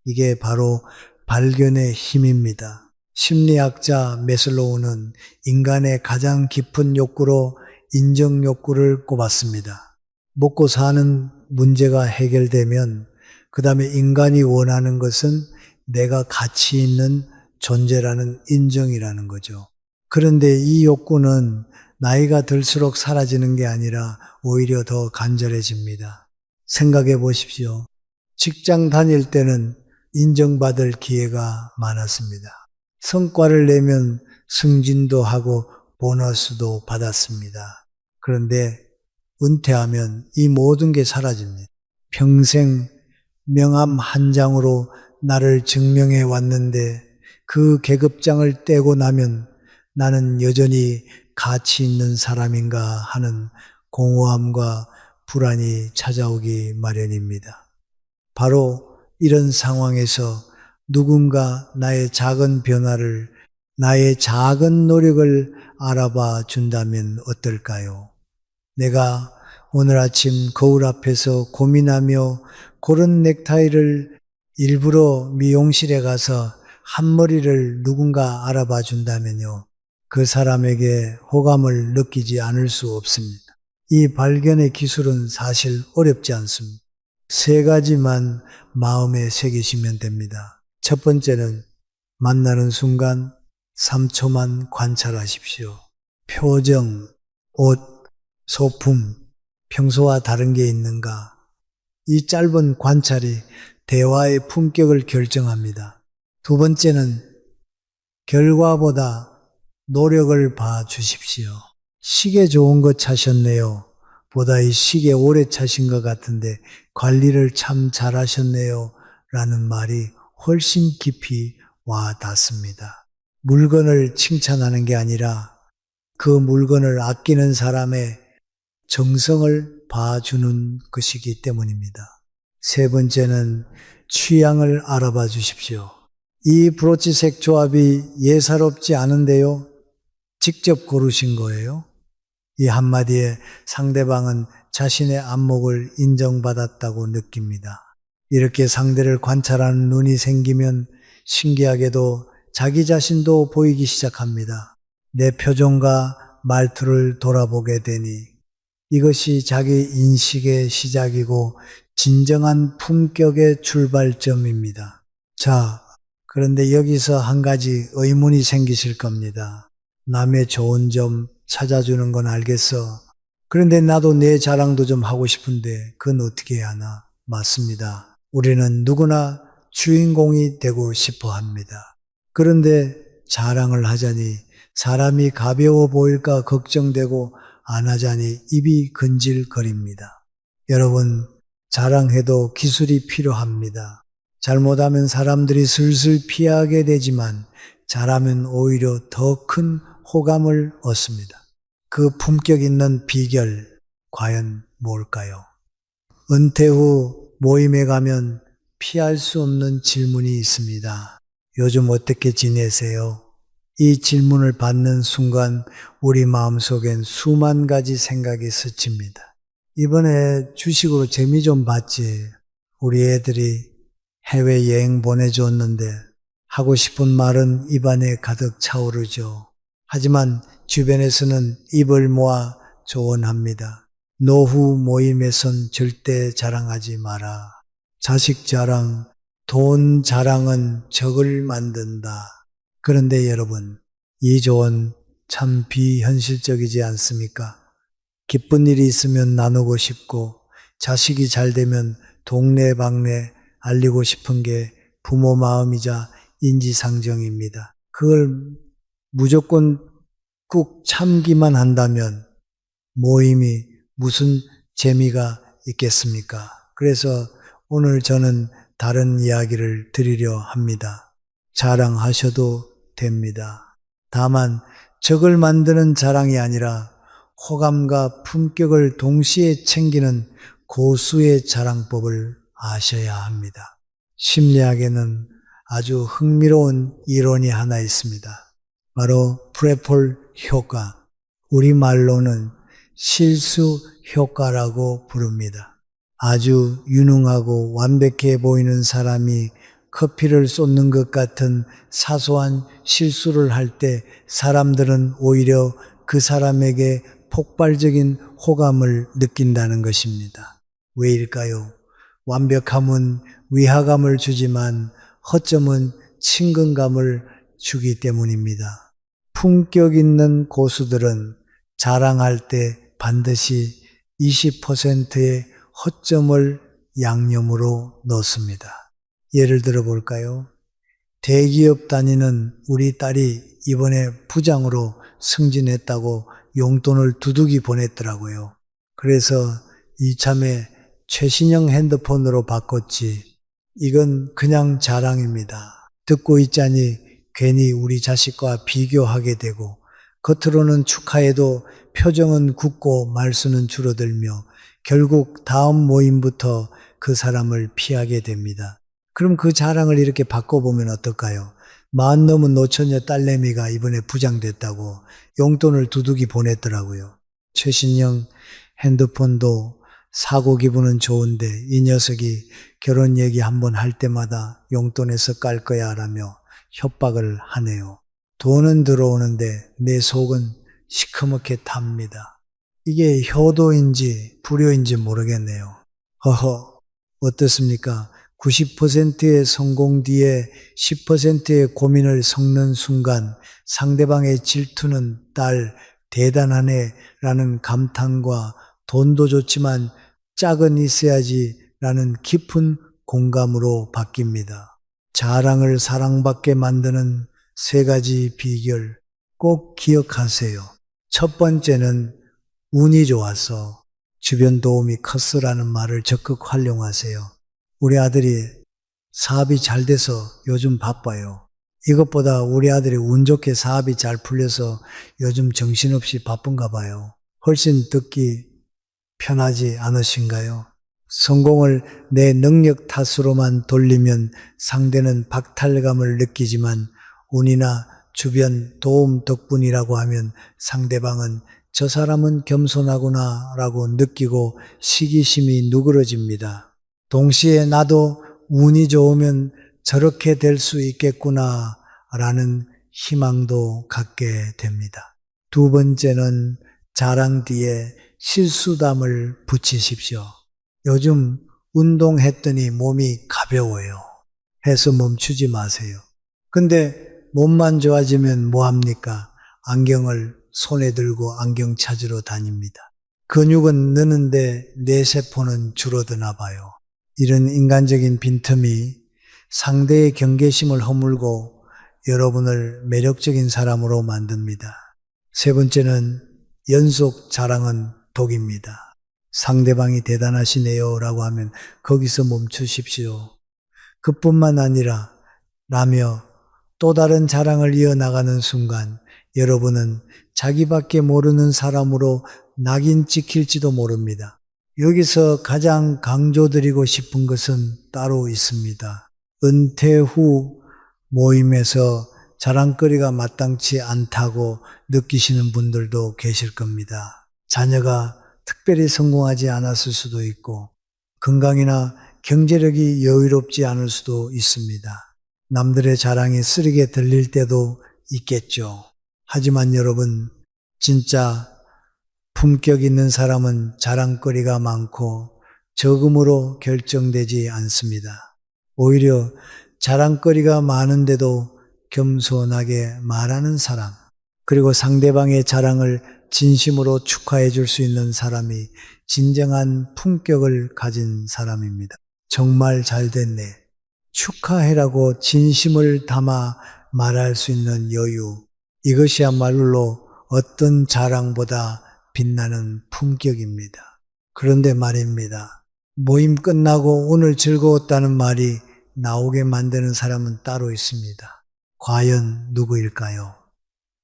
Speaker 1: 이게 바로 발견의 힘입니다. 심리학자 메슬로우는 인간의 가장 깊은 욕구로 인정 욕구를 꼽았습니다. 먹고 사는 문제가 해결되면 그 다음에 인간이 원하는 것은 내가 가치 있는 존재라는 인정이라는 거죠. 그런데 이 욕구는 나이가 들수록 사라지는 게 아니라 오히려 더 간절해집니다. 생각해 보십시오. 직장 다닐 때는 인정받을 기회가 많았습니다. 성과를 내면 승진도 하고 보너스도 받았습니다. 그런데 은퇴하면 이 모든 게 사라집니다. 평생 명함 한 장으로 나를 증명해 왔는데 그 계급장을 떼고 나면 나는 여전히 가치 있는 사람인가 하는 공허함과 불안이 찾아오기 마련입니다. 바로 이런 상황에서 누군가 나의 작은 변화를, 나의 작은 노력을 알아봐 준다면 어떨까요? 내가 오늘 아침 거울 앞에서 고민하며 고른 넥타이를 일부러 미용실에 가서 한 머리를 누군가 알아봐 준다면요. 그 사람에게 호감을 느끼지 않을 수 없습니다. 이 발견의 기술은 사실 어렵지 않습니다. 세 가지만 마음에 새기시면 됩니다. 첫 번째는 만나는 순간 3초만 관찰하십시오. 표정, 옷, 소품, 평소와 다른 게 있는가? 이 짧은 관찰이 대화의 품격을 결정합니다. 두 번째는 결과보다 노력을 봐 주십시오. 시계 좋은 거 차셨네요. 보다 이 시계 오래 차신 것 같은데 관리를 참 잘하셨네요. 라는 말이 훨씬 깊이 와 닿습니다. 물건을 칭찬하는 게 아니라 그 물건을 아끼는 사람의 정성을 봐주는 것이기 때문입니다. 세 번째는 취향을 알아봐 주십시오. 이 브로치색 조합이 예사롭지 않은데요. 직접 고르신 거예요. 이 한마디에 상대방은 자신의 안목을 인정받았다고 느낍니다. 이렇게 상대를 관찰하는 눈이 생기면 신기하게도 자기 자신도 보이기 시작합니다. 내 표정과 말투를 돌아보게 되니 이것이 자기 인식의 시작이고 진정한 품격의 출발점입니다. 자, 그런데 여기서 한 가지 의문이 생기실 겁니다. 남의 좋은 점 찾아주는 건 알겠어. 그런데 나도 내 자랑도 좀 하고 싶은데 그건 어떻게 해야 하나? 맞습니다. 우리는 누구나 주인공이 되고 싶어 합니다. 그런데 자랑을 하자니 사람이 가벼워 보일까 걱정되고 안 하자니 입이 근질거립니다. 여러분, 자랑해도 기술이 필요합니다. 잘못하면 사람들이 슬슬 피하게 되지만 잘하면 오히려 더 큰 호감을 얻습니다. 그 품격 있는 비결, 과연 뭘까요? 은퇴 후 모임에 가면 피할 수 없는 질문이 있습니다. 요즘 어떻게 지내세요? 이 질문을 받는 순간 우리 마음속엔 수만 가지 생각이 스칩니다. 이번에 주식으로 재미 좀 봤지. 우리 애들이 해외여행 보내줬는데 하고 싶은 말은 입안에 가득 차오르죠. 하지만 주변에서는 입을 모아 조언합니다. 노후 모임에선 절대 자랑하지 마라. 자식 자랑, 돈 자랑은 적을 만든다. 그런데 여러분, 이 조언 참 비현실적이지 않습니까? 기쁜 일이 있으면 나누고 싶고 자식이 잘 되면 동네방네 알리고 싶은 게 부모 마음이자 인지상정입니다. 그걸 무조건 꾹 참기만 한다면 모임이 무슨 재미가 있겠습니까? 그래서 오늘 저는 다른 이야기를 드리려 합니다. 자랑하셔도 됩니다. 다만 적을 만드는 자랑이 아니라 호감과 품격을 동시에 챙기는 고수의 자랑법을 아셔야 합니다. 심리학에는 아주 흥미로운 이론이 하나 있습니다. 바로 프레폴 효과, 우리말로는 실수 효과라고 부릅니다. 아주 유능하고 완벽해 보이는 사람이 커피를 쏟는 것 같은 사소한 실수를 할 때 사람들은 오히려 그 사람에게 폭발적인 호감을 느낀다는 것입니다. 왜일까요? 완벽함은 위화감을 주지만 허점은 친근감을 주기 때문입니다. 품격 있는 고수들은 자랑할 때 반드시 20%의 허점을 양념으로 넣습니다. 예를 들어 볼까요? 대기업 다니는 우리 딸이 이번에 부장으로 승진했다고 용돈을 두둑이 보냈더라고요. 그래서 이참에 최신형 핸드폰으로 바꿨지. 이건 그냥 자랑입니다. 듣고 있자니 괜히 우리 자식과 비교하게 되고 겉으로는 축하해도 표정은 굳고 말수는 줄어들며 결국 다음 모임부터 그 사람을 피하게 됩니다. 그럼 그 자랑을 이렇게 바꿔보면 어떨까요? 40 넘은 노처녀 딸내미가 이번에 부장됐다고 용돈을 두둑이 보냈더라고요. 최신형 핸드폰도 사고 기분은 좋은데 이 녀석이 결혼 얘기 한번 할 때마다 용돈에서 깔 거야 라며 협박을 하네요. 돈은 들어오는데 내 속은 시커멓게 탑니다. 이게 효도인지 불효인지 모르겠네요. 허허, 어떻습니까? 90%의 성공 뒤에 10%의 고민을 섞는 순간 상대방의 질투는 딸 대단하네 라는 감탄과 돈도 좋지만 짝은 있어야지 라는 깊은 공감으로 바뀝니다. 자랑을 사랑받게 만드는 3가지 비결 꼭 기억하세요. 첫 번째는 운이 좋아서 주변 도움이 컸어라는 말을 적극 활용하세요. 우리 아들이 사업이 잘 돼서 요즘 바빠요. 이것보다 우리 아들이 운 좋게 사업이 잘 풀려서 요즘 정신없이 바쁜가 봐요. 훨씬 듣기 편하지 않으신가요? 성공을 내 능력 탓으로만 돌리면 상대는 박탈감을 느끼지만 운이나 주변 도움 덕분이라고 하면 상대방은 저 사람은 겸손하구나 라고 느끼고 시기심이 누그러집니다. 동시에 나도 운이 좋으면 저렇게 될 수 있겠구나 라는 희망도 갖게 됩니다. 두 번째는 자랑 뒤에 실수담을 붙이십시오. 요즘 운동했더니 몸이 가벼워요. 해서 멈추지 마세요. 근데 몸만 좋아지면 뭐합니까? 안경을 손에 들고 안경 찾으러 다닙니다. 근육은 느는데 뇌세포는 줄어드나 봐요. 이런 인간적인 빈틈이 상대의 경계심을 허물고 여러분을 매력적인 사람으로 만듭니다. 세 번째는 연속 자랑은 독입니다. 상대방이 대단하시네요 라고 하면 거기서 멈추십시오. 그뿐만 아니라 라며 또 다른 자랑을 이어나가는 순간 여러분은 자기밖에 모르는 사람으로 낙인 찍힐지도 모릅니다. 여기서 가장 강조드리고 싶은 것은 따로 있습니다. 은퇴 후 모임에서 자랑거리가 마땅치 않다고 느끼시는 분들도 계실 겁니다. 자녀가 특별히 성공하지 않았을 수도 있고 건강이나 경제력이 여유롭지 않을 수도 있습니다. 남들의 자랑이 쓰리게 들릴 때도 있겠죠. 하지만 여러분, 진짜 품격 있는 사람은 자랑거리가 많고 적음으로 결정되지 않습니다. 오히려 자랑거리가 많은데도 겸손하게 말하는 사람, 그리고 상대방의 자랑을 진심으로 축하해 줄 수 있는 사람이 진정한 품격을 가진 사람입니다. 정말 잘 됐네. 축하해라고 진심을 담아 말할 수 있는 여유, 이것이야말로 어떤 자랑보다 빛나는 품격입니다. 그런데 말입니다. 모임 끝나고 오늘 즐거웠다는 말이 나오게 만드는 사람은 따로 있습니다. 과연 누구일까요?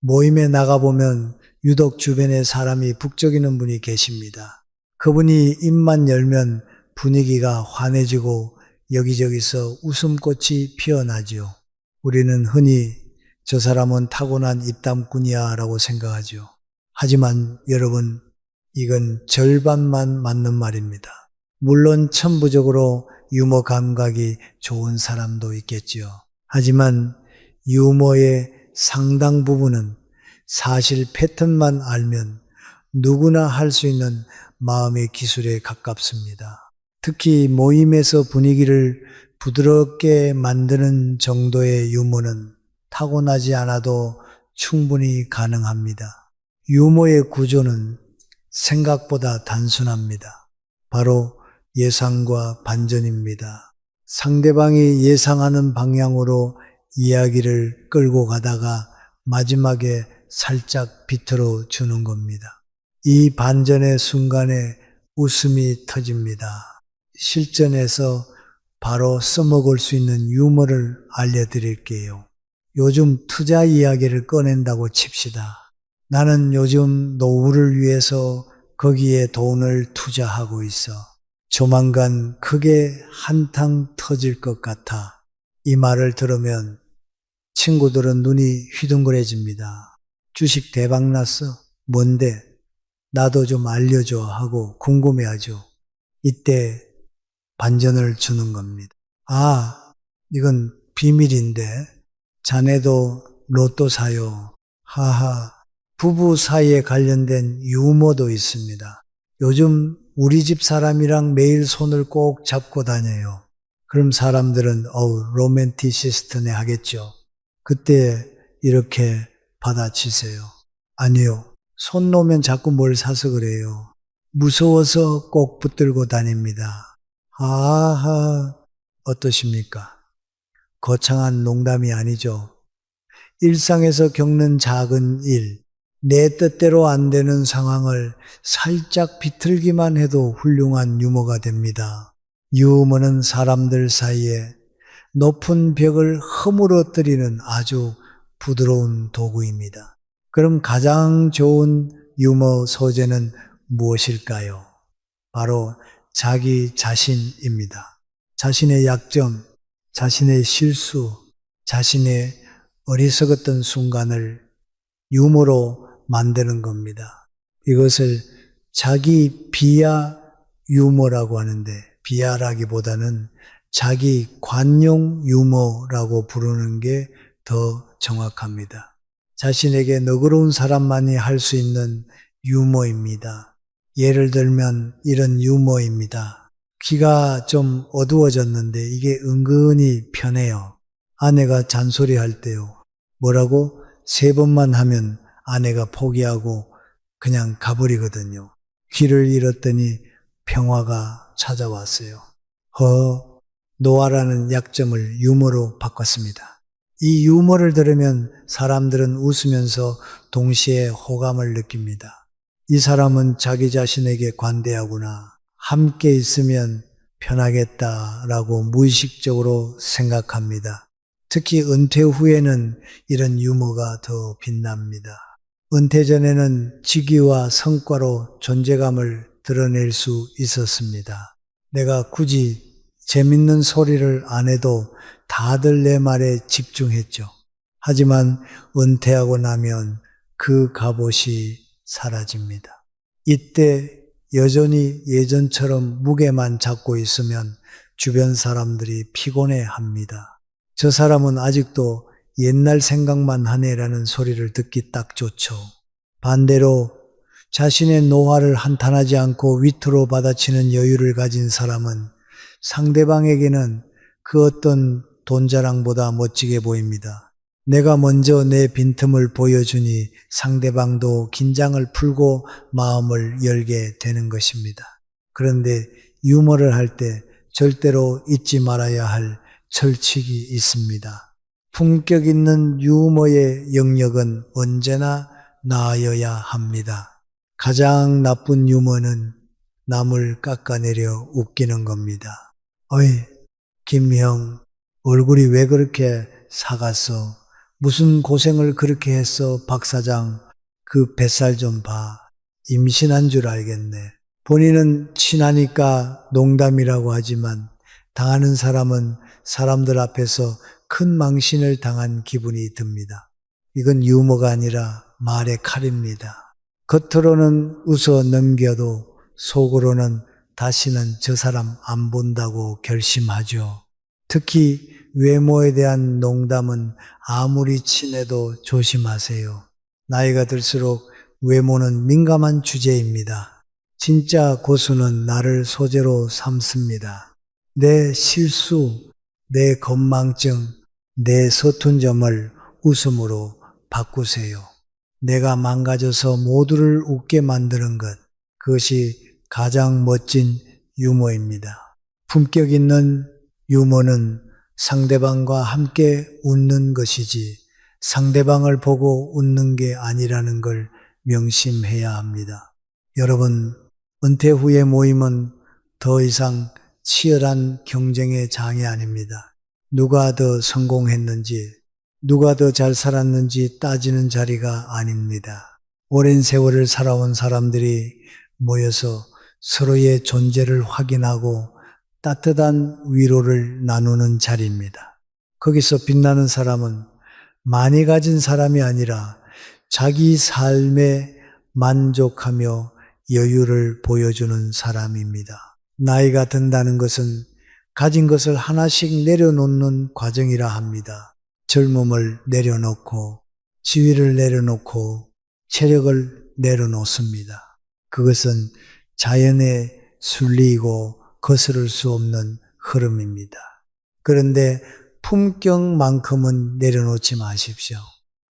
Speaker 1: 모임에 나가보면 유독 주변에 사람이 북적이는 분이 계십니다. 그분이 입만 열면 분위기가 환해지고 여기저기서 웃음꽃이 피어나지요. 우리는 흔히 저 사람은 타고난 입담꾼이야 라고 생각하죠. 하지만 여러분, 이건 절반만 맞는 말입니다. 물론 천부적으로 유머 감각이 좋은 사람도 있겠지요. 하지만 유머의 상당 부분은 사실 패턴만 알면 누구나 할 수 있는 마음의 기술에 가깝습니다. 특히 모임에서 분위기를 부드럽게 만드는 정도의 유머는 타고나지 않아도 충분히 가능합니다. 유머의 구조는 생각보다 단순합니다. 바로 예상과 반전입니다. 상대방이 예상하는 방향으로 이야기를 끌고 가다가 마지막에 살짝 비틀어 주는 겁니다. 이 반전의 순간에 웃음이 터집니다. 실전에서 바로 써먹을 수 있는 유머를 알려드릴게요. 요즘 투자 이야기를 꺼낸다고 칩시다. 나는 요즘 노후를 위해서 거기에 돈을 투자하고 있어. 조만간 크게 한탕 터질 것 같아. 이 말을 들으면 친구들은 눈이 휘둥그레집니다. 주식 대박 났어? 뭔데? 나도 좀 알려줘 하고 궁금해하죠. 이때 반전을 주는 겁니다. 아, 이건 비밀인데 자네도 로또 사요. 하하. 부부 사이에 관련된 유머도 있습니다. 요즘 우리 집 사람이랑 매일 손을 꼭 잡고 다녀요. 그럼 사람들은 로맨티시스트네 하겠죠. 그때 이렇게 받아치세요. 아니요. 손 놓으면 자꾸 뭘 사서 그래요. 무서워서 꼭 붙들고 다닙니다. 아하, 어떠십니까? 거창한 농담이 아니죠. 일상에서 겪는 작은 일, 내 뜻대로 안 되는 상황을 살짝 비틀기만 해도 훌륭한 유머가 됩니다. 유머는 사람들 사이에 높은 벽을 허물어뜨리는 아주 부드러운 도구입니다. 그럼 가장 좋은 유머 소재는 무엇일까요? 바로 자기 자신입니다. 자신의 약점, 자신의 실수, 자신의 어리석었던 순간을 유머로 만드는 겁니다. 이것을 자기 비하 유머라고 하는데, 비하라기보다는 자기 관용 유머라고 부르는 게 더 정확합니다. 자신에게 너그러운 사람만이 할 수 있는 유머입니다. 예를 들면 이런 유머입니다. 귀가 좀 어두워졌는데 이게 은근히 편해요. 아내가 잔소리할 때요. 뭐라고? 3번만 하면 아내가 포기하고 그냥 가버리거든요. 귀를 잃었더니 평화가 찾아왔어요. 노아라는 약점을 유머로 바꿨습니다. 이 유머를 들으면 사람들은 웃으면서 동시에 호감을 느낍니다. 이 사람은 자기 자신에게 관대하구나. 함께 있으면 편하겠다라고 무의식적으로 생각합니다. 특히 은퇴 후에는 이런 유머가 더 빛납니다. 은퇴 전에는 직위와 성과로 존재감을 드러낼 수 있었습니다. 내가 굳이 재밌는 소리를 안 해도 다들 내 말에 집중했죠. 하지만 은퇴하고 나면 그 갑옷이 사라집니다. 이때 여전히 예전처럼 무게만 잡고 있으면 주변 사람들이 피곤해합니다. 저 사람은 아직도 옛날 생각만 하네라는 소리를 듣기 딱 좋죠. 반대로 자신의 노화를 한탄하지 않고 위트로 받아치는 여유를 가진 사람은 상대방에게는 그 어떤 돈 자랑보다 멋지게 보입니다. 내가 먼저 내 빈틈을 보여주니 상대방도 긴장을 풀고 마음을 열게 되는 것입니다. 그런데 유머를 할 때 절대로 잊지 말아야 할 철칙이 있습니다. 품격 있는 유머의 영역은 언제나 나아여야 합니다. 가장 나쁜 유머는 남을 깎아내려 웃기는 겁니다. 어이, 김형, 얼굴이 왜 그렇게 사갔어? 무슨 고생을 그렇게 했어, 박 사장? 그 뱃살 좀 봐. 임신한 줄 알겠네. 본인은 친하니까 농담이라고 하지만 당하는 사람은 사람들 앞에서 큰 망신을 당한 기분이 듭니다. 이건 유머가 아니라 말의 칼입니다. 겉으로는 웃어 넘겨도 속으로는 다시는 저 사람 안 본다고 결심하죠. 특히 외모에 대한 농담은 아무리 친해도 조심하세요. 나이가 들수록 외모는 민감한 주제입니다. 진짜 고수는 나를 소재로 삼습니다. 내 실수, 내 건망증, 내 서툰 점을 웃음으로 바꾸세요. 내가 망가져서 모두를 웃게 만드는 것, 그것이 가장 멋진 유머입니다. 품격 있는 유머는 상대방과 함께 웃는 것이지 상대방을 보고 웃는 게 아니라는 걸 명심해야 합니다. 여러분, 은퇴 후의 모임은 더 이상 치열한 경쟁의 장이 아닙니다. 누가 더 성공했는지, 누가 더 잘 살았는지 따지는 자리가 아닙니다. 오랜 세월을 살아온 사람들이 모여서 서로의 존재를 확인하고 따뜻한 위로를 나누는 자리입니다. 거기서 빛나는 사람은 많이 가진 사람이 아니라 자기 삶에 만족하며 여유를 보여주는 사람입니다. 나이가 든다는 것은 가진 것을 하나씩 내려놓는 과정이라 합니다. 젊음을 내려놓고 지위를 내려놓고 체력을 내려놓습니다. 그것은 자연의 순리이고 거스를 수 없는 흐름입니다. 그런데 품격만큼은 내려놓지 마십시오.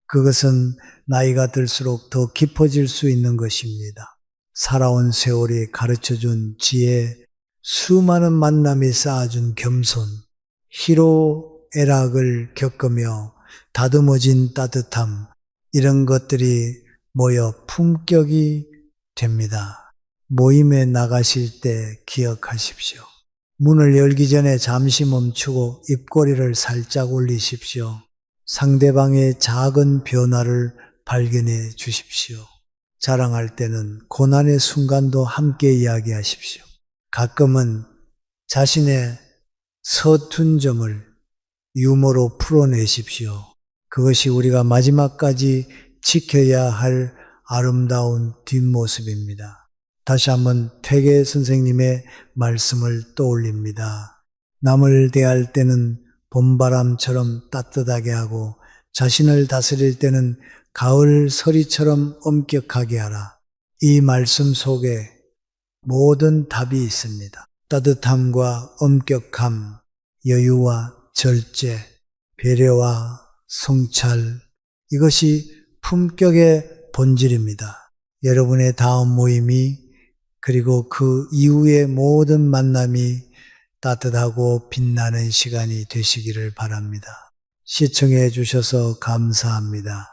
Speaker 1: 그것은 나이가 들수록 더 깊어질 수 있는 것입니다. 살아온 세월이 가르쳐준 지혜, 수많은 만남이 쌓아준 겸손, 희로애락을 겪으며 다듬어진 따뜻함, 이런 것들이 모여 품격이 됩니다. 모임에 나가실 때 기억하십시오. 문을 열기 전에 잠시 멈추고 입꼬리를 살짝 올리십시오. 상대방의 작은 변화를 발견해 주십시오. 자랑할 때는 고난의 순간도 함께 이야기하십시오. 가끔은 자신의 서툰 점을 유머로 풀어내십시오. 그것이 우리가 마지막까지 지켜야 할 아름다운 뒷모습입니다. 다시 한번 퇴계 선생님의 말씀을 떠올립니다. 남을 대할 때는 봄바람처럼 따뜻하게 하고 자신을 다스릴 때는 가을 서리처럼 엄격하게 하라. 이 말씀 속에 모든 답이 있습니다. 따뜻함과 엄격함, 여유와 절제, 배려와 성찰, 이것이 품격의 본질입니다. 여러분의 다음 모임이 그리고 그 이후의 모든 만남이 따뜻하고 빛나는 시간이 되시기를 바랍니다. 시청해 주셔서 감사합니다.